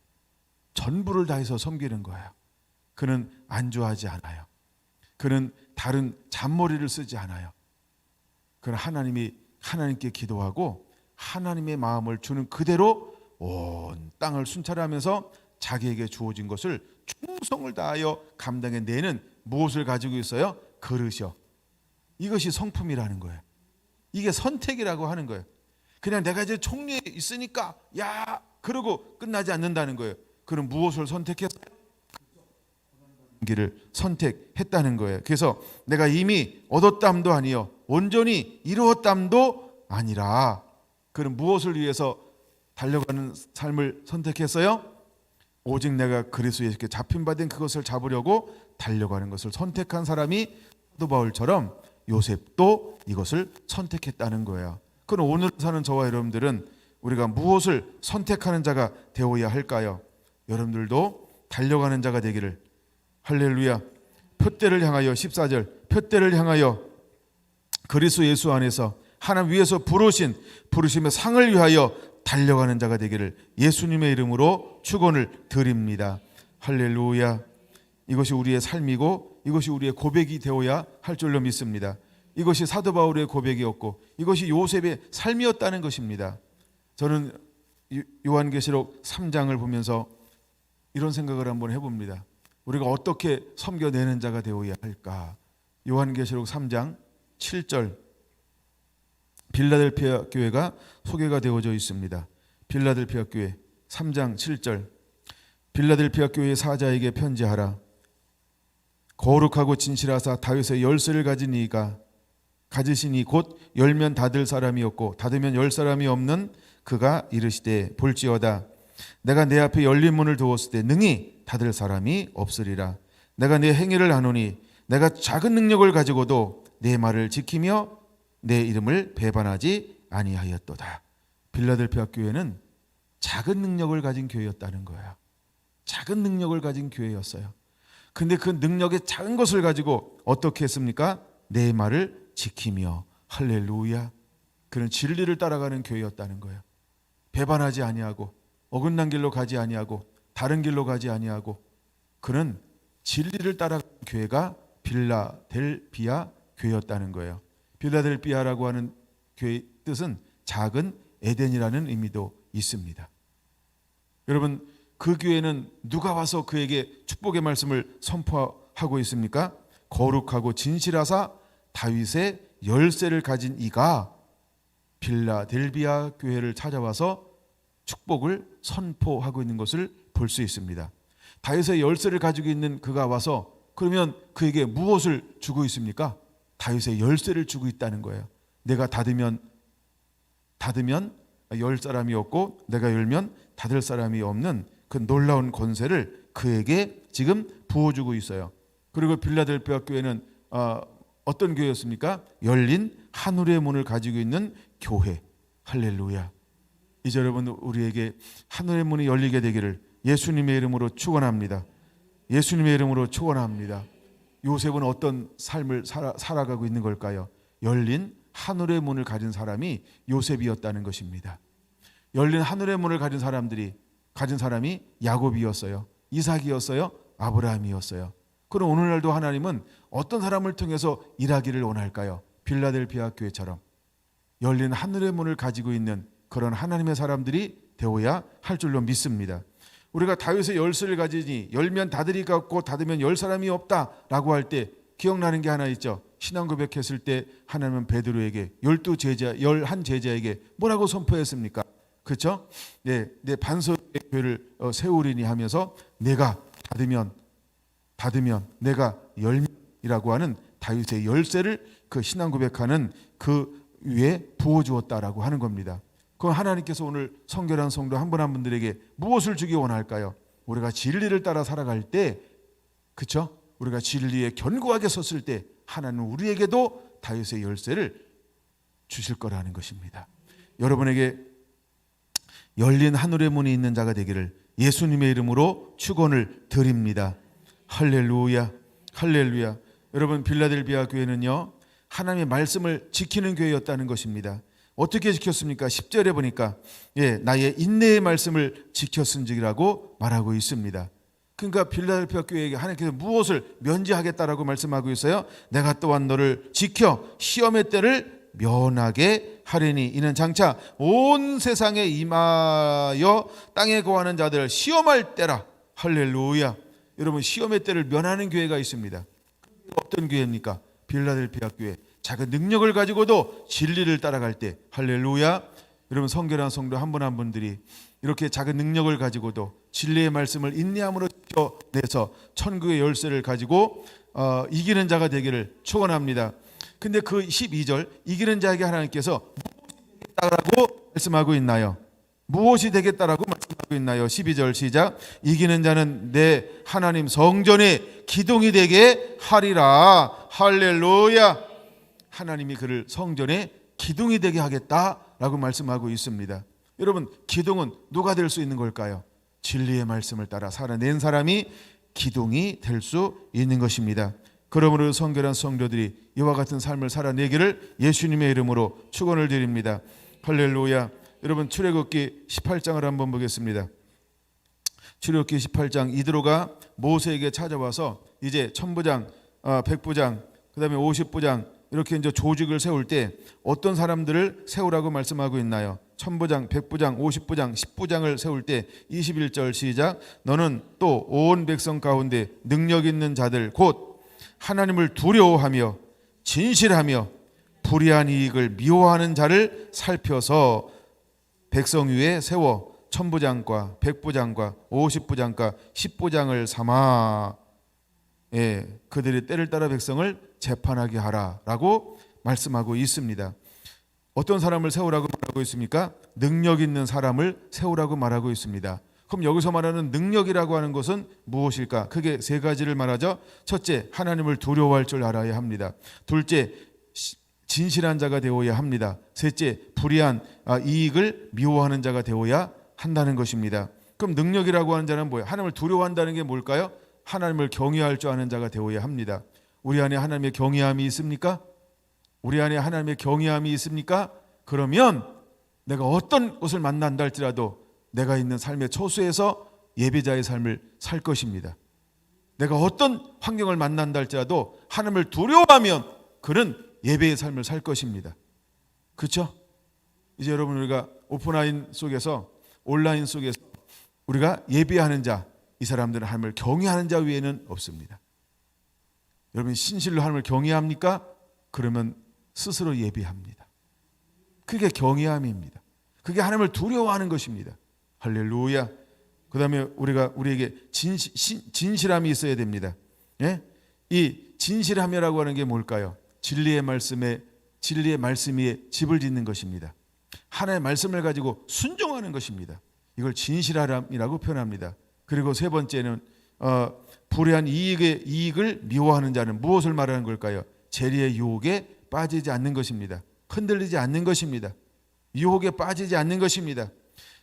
전부를 다해서 섬기는 거예요. 그는 안주하지 않아요. 그는 다른 잔머리를 쓰지 않아요. 그는 하나님께 기도하고 하나님의 마음을 주는 그대로 온 땅을 순찰하면서 자기에게 주어진 것을 충성을 다하여 감당해내는 무엇을 가지고 있어요? 그릇이요. 이것이 성품이라는 거예요. 이게 선택이라고 하는 거예요. 그냥 내가 이제 총리에 있으니까 그러고 끝나지 않는다는 거예요. 그럼 무엇을 선택했어요? 길을 선택했다는 거예요. 그래서 내가 이미 얻었담도 아니요 온전히 이루었담도 아니라, 그럼 무엇을 위해서 달려가는 삶을 선택했어요? 오직 내가 그리스도 예수께 잡힌 바 된 그것을 잡으려고 달려가는 것을 선택한 사람이 사도 바울처럼 요셉도 이것을 선택했다는 거예요. 그럼 오늘 사는 저와 여러분들은 우리가 무엇을 선택하는 자가 되어야 할까요? 여러분들도 달려가는 자가 되기를. 할렐루야. 표대를 향하여 14절 표대를 향하여 그리스도 예수 안에서 하나님 위에서 부르심의 상을 위하여 달려가는 자가 되기를 예수님의 이름으로 축원을 드립니다. 할렐루야. 이것이 우리의 삶이고 이것이 우리의 고백이 되어야 할 줄로 믿습니다. 이것이 사도 바울의 고백이었고 이것이 요셉의 삶이었다는 것입니다. 저는 요한계시록 3장을 보면서 이런 생각을 한번 해봅니다. 우리가 어떻게 섬겨내는 자가 되어야 할까? 요한계시록 3장 7절, 빌라델피아 교회가 소개가 되어져 있습니다. 빌라델피아 교회 3장 7절, 빌라델피아 교회 사자에게 편지하라. 거룩하고 진실하사 다윗의 열쇠를 가진 이가 가지시니 곧 열면 닫을 사람이 없고 닫으면 열 사람이 없는 그가 이르시되 볼지어다 내가 내 앞에 열린 문을 두었을 때 능히 닫을 사람이 없으리라. 내가 내 행위를 아노니 내가 작은 능력을 가지고도 내 말을 지키며 내 이름을 배반하지 아니하였도다. 빌라델피아 교회는 작은 능력을 가진 교회였다는 거예요. 작은 능력을 가진 교회였어요. 근데 그 능력의 작은 것을 가지고 어떻게 했습니까? 내 말을 지키며, 할렐루야, 그는 진리를 따라가는 교회였다는 거예요. 배반하지 아니하고 어긋난 길로 가지 아니하고 다른 길로 가지 아니하고 그는 진리를 따라가는 교회가 빌라델비아 교회였다는 거예요. 빌라델비아라고 하는 교회의 뜻은 작은 에덴이라는 의미도 있습니다. 여러분, 그 교회는 누가 와서 그에게 축복의 말씀을 선포하고 있습니까? 거룩하고 진실하사 다윗의 열쇠를 가진 이가 빌라델비아 교회를 찾아와서 축복을 선포하고 있는 것을 볼 수 있습니다. 다윗의 열쇠를 가지고 있는 그가 와서 그러면 그에게 무엇을 주고 있습니까? 다윗의 열쇠를 주고 있다는 거예요. 내가 닫으면 열 사람이 없고 내가 열면 닫을 사람이 없는 그 놀라운 권세를 그에게 지금 부어주고 있어요. 그리고 빌라델피아 교회는 어떤 교회였습니까? 열린 하늘의 문을 가지고 있는 교회. 할렐루야. 이제 여러분, 우리에게 하늘의 문이 열리게 되기를 예수님의 이름으로 축원합니다. 예수님의 이름으로 축원합니다. 요셉은 어떤 삶을 살아가고 있는 걸까요? 열린 하늘의 문을 가진 사람이 요셉이었다는 것입니다. 열린 하늘의 문을 가진 사람이 야곱이었어요. 이삭이었어요. 아브라함이었어요. 그럼 오늘날도 하나님은 어떤 사람을 통해서 일하기를 원할까요? 빌라델피아 교회처럼 열린 하늘의 문을 가지고 있는 그런 하나님의 사람들이 되어야 할 줄로 믿습니다. 우리가 다윗의 열쇠를 가지니 열면 닫으리가 없고 닫으면 열 사람이 없다라고 할 때 기억나는 게 하나 있죠. 신앙 고백했을 때 하나님은 베드로에게 11제자에게 뭐라고 선포했습니까? 그렇죠? 내 반석의 교회를 세우리니 하면서 내가 닫으면 내가 열면이라고 하는 다윗의 열쇠를 그 신앙 고백하는 그 위에 부어주었다라고 하는 겁니다. 그럼 하나님께서 오늘 성결한 성도 한 분 한 분들에게 무엇을 주기 원할까요? 우리가 진리를 따라 살아갈 때, 그렇죠? 우리가 진리에 견고하게 섰을 때 하나님은 우리에게도 다윗의 열쇠를 주실 거라는 것입니다. 여러분에게 열린 하늘의 문이 있는 자가 되기를 예수님의 이름으로 축원을 드립니다. 할렐루야, 할렐루야. 여러분, 빌라델비아 교회는요, 하나님의 말씀을 지키는 교회였다는 것입니다. 어떻게 지켰습니까? 10절에 보니까 나의 인내의 말씀을 지켰은지라고 말하고 있습니다. 그러니까 빌라델피아 교회에게 하나님께서 무엇을 면제하겠다라고 말씀하고 있어요? 내가 또한 너를 지켜 시험의 때를 면하게 하리니 이는 장차 온 세상에 임하여 땅에 거하는 자들을 시험할 때라. 할렐루야. 여러분, 시험의 때를 면하는 교회가 있습니다. 어떤 교회입니까? 빌라델피아 교회. 작은 능력을 가지고도 진리를 따라갈 때, 할렐루야. 여러분, 성결한 성도 한 분 한 분들이 이렇게 작은 능력을 가지고도 진리의 말씀을 인내함으로 지켜내서 천국의 열쇠를 가지고 이기는 자가 되기를 축원합니다. 근데 그 12절, 이기는 자에게 하나님께서 무엇이 되겠다라고 말씀하고 있나요? 무엇이 되겠다라고 말씀하고 있나요? 12절 시작. 이기는 자는 내 하나님 성전의 기둥이 되게 하리라. 할렐루야. 하나님이 그를 성전의 기둥이 되게 하겠다라고 말씀하고 있습니다. 여러분, 기둥은 누가 될 수 있는 걸까요? 진리의 말씀을 따라 살아낸 사람이 기둥이 될 수 있는 것입니다. 그러므로 성결한 성도들이 이와 같은 삶을 살아내기를 예수님의 이름으로 축원을 드립니다. 할렐루야. 여러분, 출애굽기 18장을 한번 보겠습니다. 출애굽기 18장, 이드로가 모세에게 찾아와서 이제 천부장, 백부장, 그 다음에 50부장 이렇게 이제 조직을 세울 때 어떤 사람들을 세우라고 말씀하고 있나요? 1000부장, 100부장, 50부장, 10부장을 세울 때 21절 시작. 너는 또 온 백성 가운데 능력 있는 자들 곧 하나님을 두려워하며 진실하며 불의한 이익을 미워하는 자를 살펴서 백성 위에 세워 1000부장과 100부장과 50부장과 10부장을 삼아 그들이 때를 따라 백성을 재판하게 하라라고 말씀하고 있습니다. 어떤 사람을 세우라고 말하고 있습니까? 능력 있는 사람을 세우라고 말하고 있습니다. 그럼 여기서 말하는 능력이라고 하는 것은 무엇일까? 크게 세 가지를 말하죠. 첫째, 하나님을 두려워할 줄 알아야 합니다. 둘째, 진실한 자가 되어야 합니다. 셋째, 불의한 이익을 미워하는 자가 되어야 한다는 것입니다. 그럼 능력이라고 하는 자는 뭐예요? 하나님을 두려워한다는 게 뭘까요? 하나님을 경외할 줄 아는 자가 되어야 합니다. 우리 안에 하나님의 경외함이 있습니까? 우리 안에 하나님의 경외함이 있습니까? 그러면 내가 어떤 것을 만난다 할지라도 내가 있는 삶의 처소에서 예배자의 삶을 살 것입니다. 내가 어떤 환경을 만난다 할지라도 하나님을 두려워하면 그는 예배의 삶을 살 것입니다. 그렇죠? 이제 여러분 우리가 오프라인 속에서 온라인 속에서 우리가 예배하는 자, 이 사람들은 하나님을 경외하는 자 외에는 없습니다. 여러분 신실로 하나님을 경외합니까? 그러면 스스로 예배합니다. 그게 경외함입니다. 그게 하나님을 두려워하는 것입니다. 할렐루야. 그 다음에 우리에게 진실함이 있어야 됩니다. 예? 이 진실함이라고 하는 게 뭘까요? 진리의 말씀에 집을 짓는 것입니다. 하나님의 말씀을 가지고 순종하는 것입니다. 이걸 진실함이라고 표현합니다. 그리고 세 번째는 불의한 이익을 미워하는 자는 무엇을 말하는 걸까요? 재리의 유혹에 빠지지 않는 것입니다. 흔들리지 않는 것입니다. 유혹에 빠지지 않는 것입니다.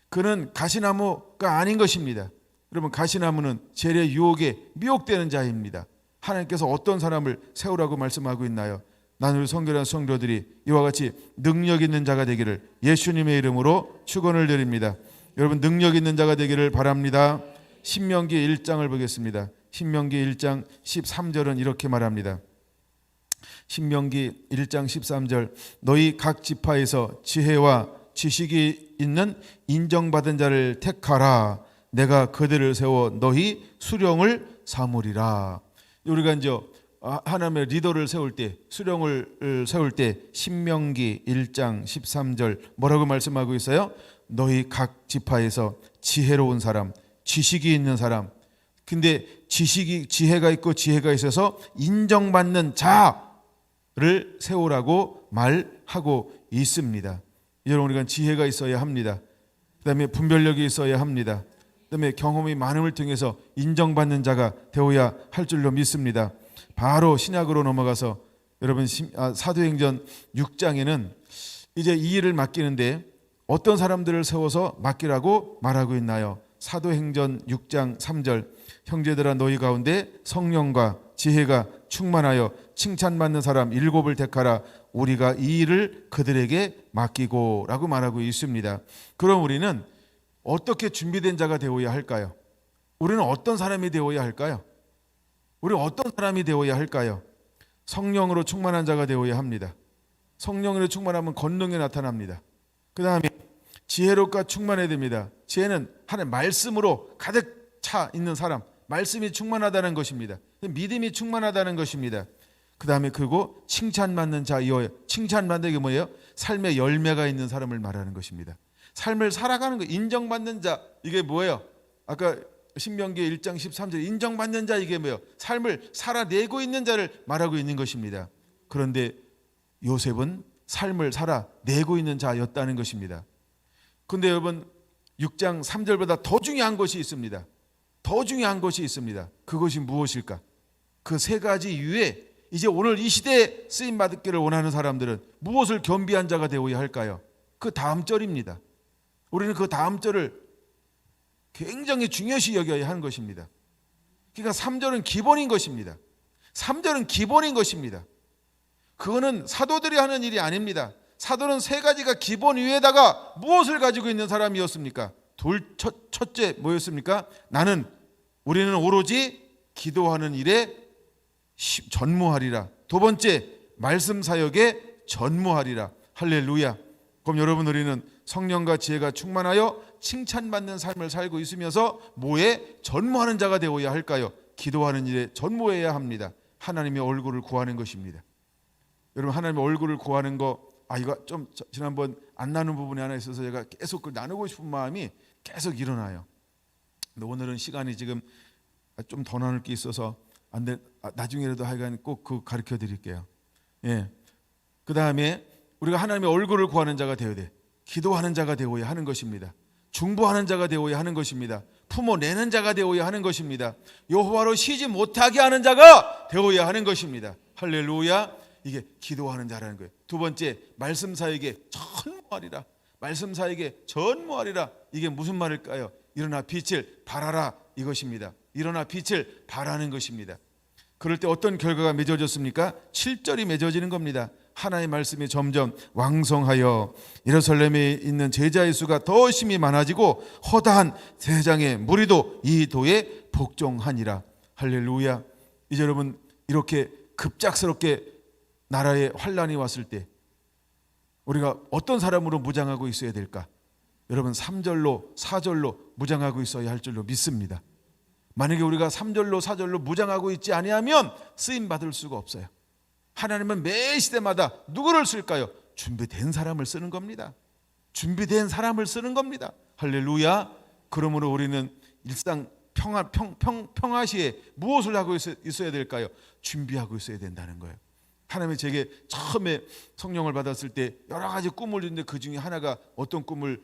그는 가시나무가 아닌 것입니다. 여러분 가시나무는 재리의 유혹에 미혹되는 자입니다. 하나님께서 어떤 사람을 세우라고 말씀하고 있나요? 나는 우리 성결한 성도들이 이와 같이 능력 있는 자가 되기를 예수님의 이름으로 축원을 드립니다. 여러분 능력 있는 자가 되기를 바랍니다. 신명기 1장을 보겠습니다. 신명기 1장 13절은 이렇게 말합니다. 신명기 1장 13절 너희 각 지파에서 지혜와 지식이 있는 인정받은 자를 택하라. 내가 그들을 세워 너희 수령을 삼으리라. 우리가 이제 하나님의 리더를 세울 때, 수령을 세울 때 신명기 1장 13절 뭐라고 말씀하고 있어요? 너희 각 지파에서 지혜로운 사람, 지식이 있는 사람. 근데 지혜가 있고 지혜가 있어서 인정받는 자를 세우라고 말하고 있습니다. 여러분 우리가 지혜가 있어야 합니다. 그다음에 분별력이 있어야 합니다. 그다음에 경험이 많음을 통해서 인정받는 자가 되어야 할 줄로 믿습니다. 바로 신약으로 넘어가서 여러분 사도행전 6장에는 이제 이 일을 맡기는데 어떤 사람들을 세워서 맡기라고 말하고 있나요? 사도행전 6장 3절 형제들아 너희 가운데 성령과 지혜가 충만하여 칭찬받는 사람 7을 택하라. 우리가 이 일을 그들에게 맡기고 라고 말하고 있습니다. 그럼 우리는 어떻게 준비된 자가 되어야 할까요? 우리는 어떤 사람이 되어야 할까요? 우리는 어떤 사람이 되어야 할까요? 성령으로 충만한 자가 되어야 합니다. 성령으로 충만하면 권능이 나타납니다. 그 다음에 지혜롭고 충만해야 됩니다. 지혜는 하나님의 말씀으로 가득 차 있는 사람, 말씀이 충만하다는 것입니다. 믿음이 충만하다는 것입니다. 그 다음에 그리고 칭찬받는 자이어야. 칭찬받는 게 뭐예요? 삶의 열매가 있는 사람을 말하는 것입니다. 삶을 살아가는 거, 인정받는 자, 이게 뭐예요? 아까 신명기 1장 13절 인정받는 자, 이게 뭐예요? 삶을 살아내고 있는 자를 말하고 있는 것입니다. 그런데 요셉은 삶을 살아내고 있는 자였다는 것입니다. 그런데 여러분 6장 3절보다 더 중요한 것이 있습니다. 더 중요한 것이 있습니다. 그것이 무엇일까? 그 세 가지 이후에 이제 오늘 이 시대에 쓰임 받기를 원하는 사람들은 무엇을 겸비한 자가 되어야 할까요? 그 다음 절입니다. 우리는 그 다음 절을 굉장히 중요시 여겨야 하는 것입니다. 그러니까 3절은 기본인 것입니다. 3절은 기본인 것입니다. 그거는 사도들이 하는 일이 아닙니다. 사도는 세 가지가 기본 위에다가 무엇을 가지고 있는 사람이었습니까? 첫째 뭐였습니까? 우리는 오로지 기도하는 일에 전무하리라. 두 번째 말씀 사역에 전무하리라. 할렐루야. 그럼 여러분, 우리는 성령과 지혜가 충만하여 칭찬받는 삶을 살고 있으면서 뭐에 전무하는 자가 되어야 할까요? 기도하는 일에 전무해야 합니다. 하나님의 얼굴을 구하는 것입니다. 여러분, 하나님의 얼굴을 구하는 거, 이거 좀 지난번 안 나눈 부분이 하나 있어서 제가 계속 그걸 나누고 싶은 마음이 계속 일어나요. 근데 오늘은 시간이 지금 좀 더 나눌 게 있어서 안 돼. 나중에라도 하여간 꼭 그 가르쳐 드릴게요. 예. 그 다음에 우리가 하나님의 얼굴을 구하는 자가 되어야 돼. 기도하는 자가 되어야 하는 것입니다. 중보하는 자가 되어야 하는 것입니다. 품어내는 자가 되어야 하는 것입니다. 여호와로 쉬지 못하게 하는 자가 되어야 하는 것입니다. 할렐루야. 이게 기도하는 자라는 거예요. 두 번째, 말씀 사역에 전무하리라. 말씀 사역에 전무하리라. 이게 무슨 말일까요? 일어나 빛을 발하라, 이것입니다. 일어나 빛을 발하는 것입니다. 그럴 때 어떤 결과가 맺어졌습니까? 7절이 맺어지는 겁니다. 하나의 말씀이 점점 왕성하여 예루살렘에 있는 제자의 수가 더 심히 많아지고 허다한 세상의 무리도 이 도에 복종하니라. 할렐루야. 이제 여러분, 이렇게 급작스럽게 나라에 환란이 왔을 때 우리가 어떤 사람으로 무장하고 있어야 될까? 여러분, 3절로 4절로 무장하고 있어야 할 줄로 믿습니다. 만약에 우리가 3절로 4절로 무장하고 있지 아니하면 쓰임 받을 수가 없어요. 하나님은 매 시대마다 누구를 쓸까요? 준비된 사람을 쓰는 겁니다. 준비된 사람을 쓰는 겁니다. 할렐루야. 그러므로 우리는 일상 평화시에 무엇을 하고 있어야 될까요? 준비하고 있어야 된다는 거예요. 하나님이 제게 처음에 성령을 받았을 때 여러 가지 꿈을 줬는데 그 중에 하나가 어떤 꿈을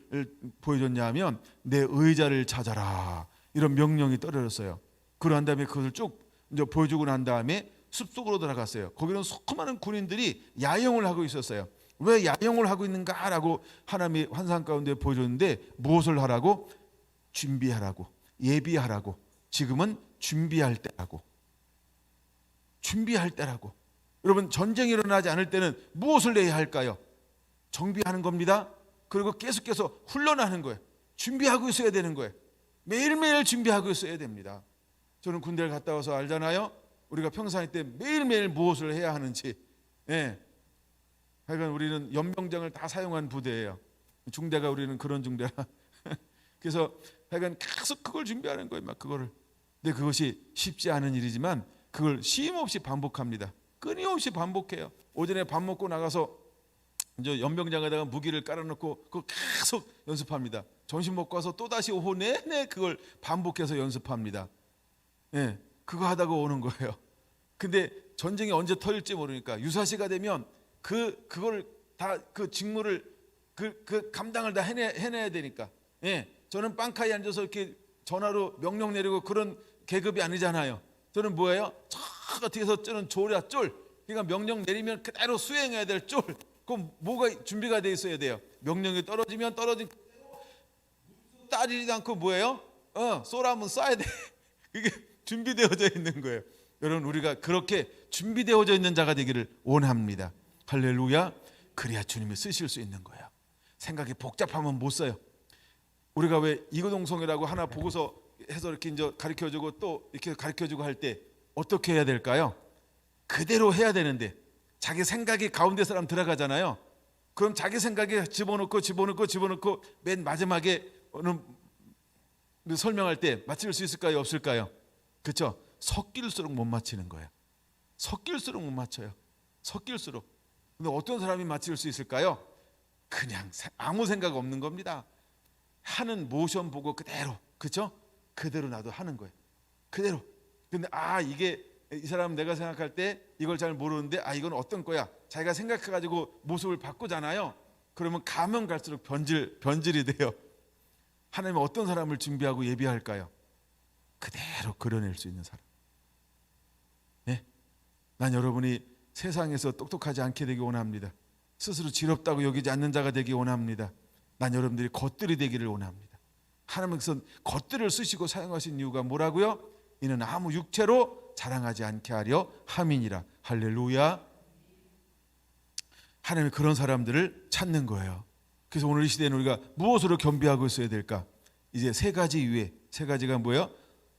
보여줬냐 하면 내 의자를 찾아라, 이런 명령이 떨어졌어요. 그러한 다음에 그것을 쭉 이제 보여주고 난 다음에 숲속으로 들어갔어요. 거기는 수많은 군인들이 야영을 하고 있었어요. 왜 야영을 하고 있는가라고 하나님이 환상 가운데 보여줬는데 무엇을 하라고? 준비하라고, 예비하라고. 지금은 준비할 때라고. 준비할 때라고. 여러분, 전쟁이 일어나지 않을 때는 무엇을 해야 할까요? 정비하는 겁니다. 그리고 계속해서 훈련하는 거예요. 준비하고 있어야 되는 거예요. 매일매일 준비하고 있어야 됩니다. 저는 군대를 갔다 와서 알잖아요. 우리가 평상시 때 매일매일 무엇을 해야 하는지. 예. 하여간 우리는 연병장을 다 사용한 부대예요. 중대가 우리는 그런 중대라. 그래서 하여간 계속 그걸 준비하는 거예요. 막 그거를. 근데 그것이 쉽지 않은 일이지만 그걸 쉼없이 반복합니다. 끊임없이 반복해요. 오전에 밥 먹고 나가서 이제 연병장에다가 무기를 깔아놓고 그걸 계속 연습합니다. 점심 먹고 와서 또 다시 오후 내내 그걸 반복해서 연습합니다. 예, 그거 하다가 오는 거예요. 근데 전쟁이 언제 터질지 모르니까 유사시가 되면 그걸 다 그 직무를 그 감당을 다 해내야 되니까. 예, 저는 빵카에 앉아서 이렇게 전화로 명령 내리고 그런 계급이 아니잖아요. 저는 뭐예요? 저 뒤에서 쩌는 조랴 쫄. 그러니까 명령 내리면 그대로 수행해야 될 쫄. 그럼 뭐가 준비가 돼 있어야 돼요? 명령이 떨어지면 떨어진 따지지도 않고 뭐예요? 쏘라면 쏴야 돼. 그게 준비되어져 있는 거예요. 여러분, 우리가 그렇게 준비되어져 있는 자가 되기를 원합니다. 할렐루야. 그래야 주님이 쓰실 수 있는 거예요. 생각이 복잡하면 못 써요. 우리가 왜 이구동성이라고 하나 보고서 해서 이렇게 이제 가르쳐주고 또 이렇게 가르쳐주고 할 때 어떻게 해야 될까요? 그대로 해야 되는데 자기 생각이 가운데 사람 들어가잖아요. 그럼 자기 생각에 집어넣고 맨 마지막에 어느 설명할 때 맞힐 수 있을까요? 없을까요? 그렇죠? 섞일수록 못 맞히는 거예요. 섞일수록 못 맞춰요. 섞일수록. 근데 어떤 사람이 맞힐 수 있을까요? 그냥 아무 생각 없는 겁니다. 하는 모션 보고 그대로, 그렇죠? 그대로 나도 하는 거예요. 그대로. 근데 이게 이 사람 내가 생각할 때 이걸 잘 모르는데 이건 어떤 거야? 자기가 생각해가지고 모습을 바꾸잖아요. 그러면 가면 갈수록 변질이 돼요. 하나님은 어떤 사람을 준비하고 예비할까요? 그대로 그려낼 수 있는 사람. 네? 난 여러분이 세상에서 똑똑하지 않게 되기 원합니다. 스스로 지럽다고 여기지 않는 자가 되기 원합니다. 난 여러분들이 겉들이 되기를 원합니다. 하나님께서 겉들을 쓰시고 사용하신 이유가 뭐라고요? 이는 아무 육체로 자랑하지 않게 하려 함이니라. 할렐루야. 하나님이 그런 사람들을 찾는 거예요. 그래서 오늘 이 시대에는 우리가 무엇으로 겸비하고 있어야 될까? 이제 세 가지 이외에, 세 가지가 뭐예요?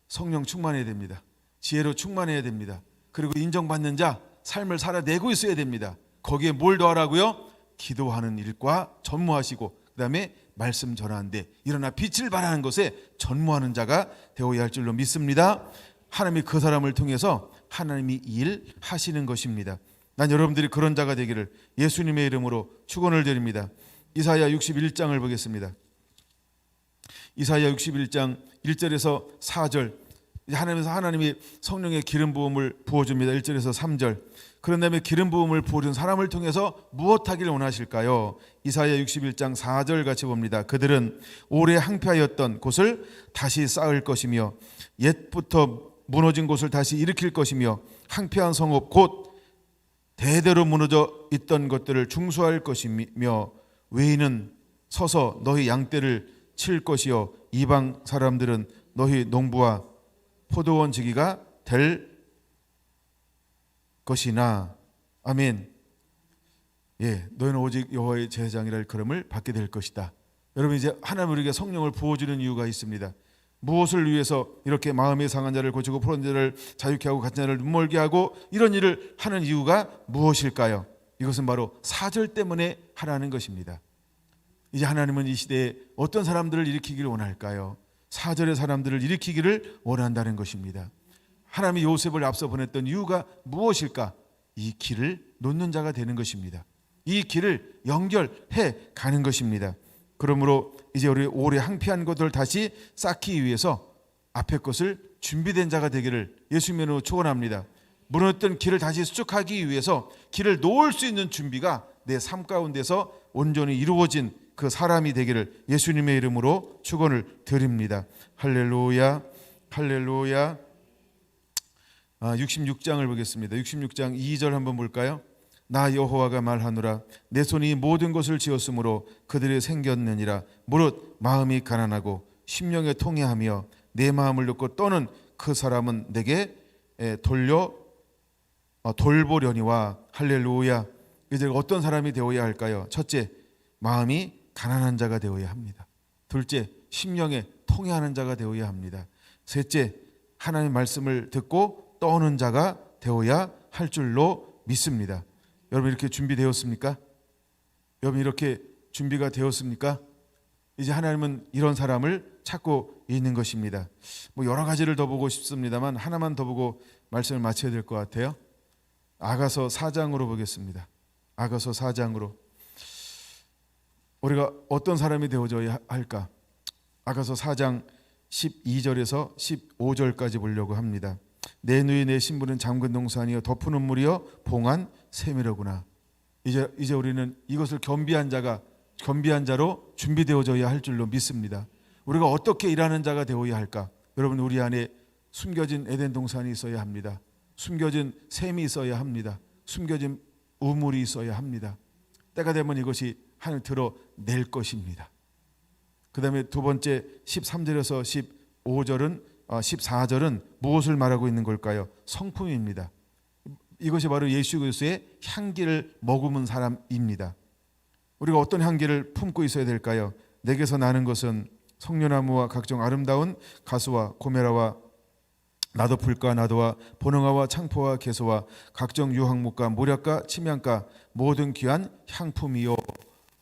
성령 충만해야 됩니다. 지혜로 충만해야 됩니다. 그리고 인정받는 자, 삶을 살아내고 있어야 됩니다. 거기에 뭘 더하라고요? 기도하는 일과 전무하시고 그다음에 말씀 전하는데 일어나 빛을 발하는 것에 전무하는 자가 되어야 할 줄로 믿습니다. 하나님이 그 사람을 통해서 하나님이 일 하시는 것입니다. 난 여러분들이 그런 자가 되기를 예수님의 이름으로 축원을 드립니다. 이사야 61장을 보겠습니다. 이사야 61장 1절에서 4절 하나님이 성령의 기름 부음을 부어줍니다. 1절에서 3절. 그런 다음에 기름 부음을 부어준 사람을 통해서 무엇하기를 원하실까요? 이사야 61장 4절 같이 봅니다. 그들은 오래 항폐하였던 곳을 다시 쌓을 것이며 옛부터 무너진 곳을 다시 일으킬 것이며 항폐한 성읍 곧 대대로 무너져 있던 것들을 중수할 것이며 외인은 서서 너희 양떼를 칠 것이요 이방 사람들은 너희 농부와 포도원 지기가 될 것이나 아멘. 예, 너희는 오직 여호와의 제사장이라 일컬음을 받게 될 것이다. 여러분 이제 하나님 우리에게 성령을 부어주는 이유가 있습니다. 무엇을 위해서 이렇게 마음이 상한 자를 고치고 포로된 자를 자유케 하고 갇힌 자를 눈멀게 하고 이런 일을 하는 이유가 무엇일까요? 이것은 바로 사절 때문에 하라는 것입니다. 이제 하나님은 이 시대에 어떤 사람들을 일으키기를 원할까요? 사절의 사람들을 일으키기를 원한다는 것입니다. 하나님이 요셉을 앞서 보냈던 이유가 무엇일까? 이 길을 놓는 자가 되는 것입니다. 이 길을 연결해 가는 것입니다. 그러므로 이제 우리 오래 항폐한 것들을 다시 쌓기 위해서 앞에 것을 준비된 자가 되기를 예수님으로 축원합니다. 무너졌던 길을 다시 수축하기 위해서 길을 놓을 수 있는 준비가 내 삶 가운데서 온전히 이루어진 그 사람이 되기를 예수님의 이름으로 축원을 드립니다. 할렐루야, 할렐루야. 66장을 보겠습니다. 66장 2절 한번 볼까요? 나 여호와가 말하노라 내 손이 모든 것을 지었으므로 그들이 생겼느니라. 무릇 마음이 가난하고 심령에 통회하며 내 마음을 듣고 떠는 그 사람은 내게 돌보려니와. 할렐루야. 이제 어떤 사람이 되어야 할까요? 첫째, 마음이 가난한 자가 되어야 합니다. 둘째, 심령에 통회하는 자가 되어야 합니다. 셋째, 하나님의 말씀을 듣고 떠오는 자가 되어야 할 줄로 믿습니다. 여러분 이렇게 준비되었습니까? 여러분 이렇게 준비가 되었습니까? 이제 하나님은 이런 사람을 찾고 있는 것입니다. 뭐 여러 가지를 더 보고 싶습니다만 하나만 더 보고 말씀을 마쳐야 될 것 같아요. 아가서 4장으로 보겠습니다. 아가서 4장으로 우리가 어떤 사람이 되어져야 할까? 아가서 4장 12절에서 15절까지 보려고 합니다. 내 누이 내 신부는 잠근 동산이여 덮으는 물이여 봉한 샘이로구나. 이제 우리는 이것을 겸비한 자로 준비되어져야 할 줄로 믿습니다. 우리가 어떻게 일하는 자가 되어야 할까? 여러분 우리 안에 숨겨진 에덴 동산이 있어야 합니다. 숨겨진 샘이 있어야 합니다. 숨겨진 우물이 있어야 합니다. 때가 되면 이것이 하늘 드러낼 것입니다. 그 다음에 두 번째 13절에서 14절은 무엇을 말하고 있는 걸까요? 성품입니다. 이것이 바로 예수 그리스도의 향기를 머금은 사람입니다. 우리가 어떤 향기를 품고 있어야 될까요? 내게서 나는 것은 성려나무와 각종 아름다운 가수와 고메라와 나도풀과 나도와 보능화와 창포와 개소와 각종 유황목과 모략과 침향과 모든 귀한 향품이요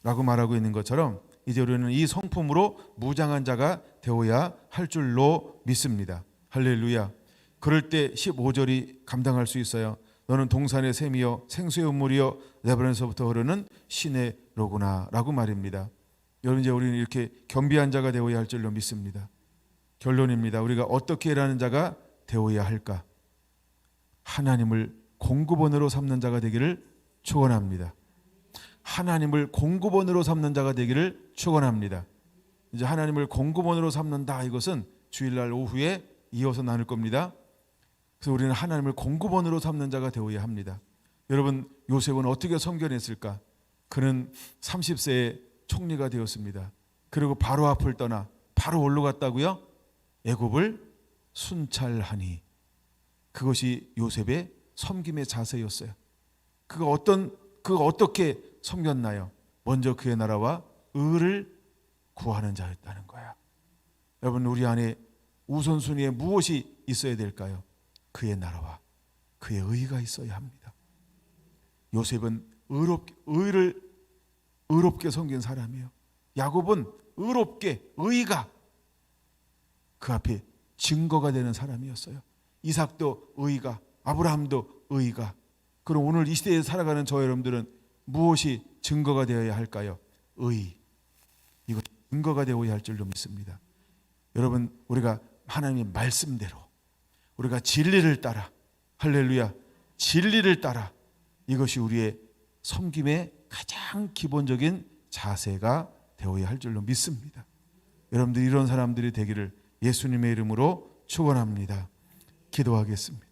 라고 말하고 있는 것처럼 이제 우리는 이 성품으로 무장한 자가 되어야 할 줄로 믿습니다. 할렐루야. 그럴 때 15절이 감당할 수 있어요. 너는 동산의 샘이여 생수의 우물이여 레바논에서부터 흐르는 시내로구나 라고 말입니다. 여러분 이제 우리는 이렇게 겸비한 자가 되어야 할 줄로 믿습니다. 결론입니다. 우리가 어떻게 일하는 자가 되어야 할까? 하나님을 공급원으로 삼는 자가 되기를 축원합니다. 하나님을 공급원으로 삼는 자가 되기를 축원합니다. 이제 하나님을 공급원으로 삼는다 이것은 주일날 오후에 이어서 나눌 겁니다. 그래서 우리는 하나님을 공급원으로 삼는 자가 되어야 합니다. 여러분 요셉은 어떻게 섬겨냈을까? 그는 30세에 총리가 되었습니다. 그리고 바로 앞을 떠나 바로 올라갔다고요? 애굽을 순찰하니. 그것이 요셉의 섬김의 자세였어요. 그가 어떻게 섬겼나요? 먼저 그의 나라와 의를 구하는 자였다는 거야. 여러분 우리 안에 우선순위에 무엇이 있어야 될까요? 그의 나라와 그의 의가 있어야 합니다. 요셉은 의롭게 섬긴 사람이에요. 야곱은 의가 그 앞에 증거가 되는 사람이었어요. 이삭도 의가, 아브라함도 의가. 그럼 오늘 이 시대에 살아가는 저 여러분들은 무엇이 증거가 되어야 할까요? 의. 이거 증거가 되어야 할 줄로 믿습니다. 여러분, 우리가 하나님의 말씀대로 우리가 진리를 따라, 할렐루야, 진리를 따라, 이것이 우리의 섬김의 가장 기본적인 자세가 되어야 할 줄로 믿습니다. 여러분들 이런 사람들이 되기를 예수님의 이름으로 축원합니다. 기도하겠습니다.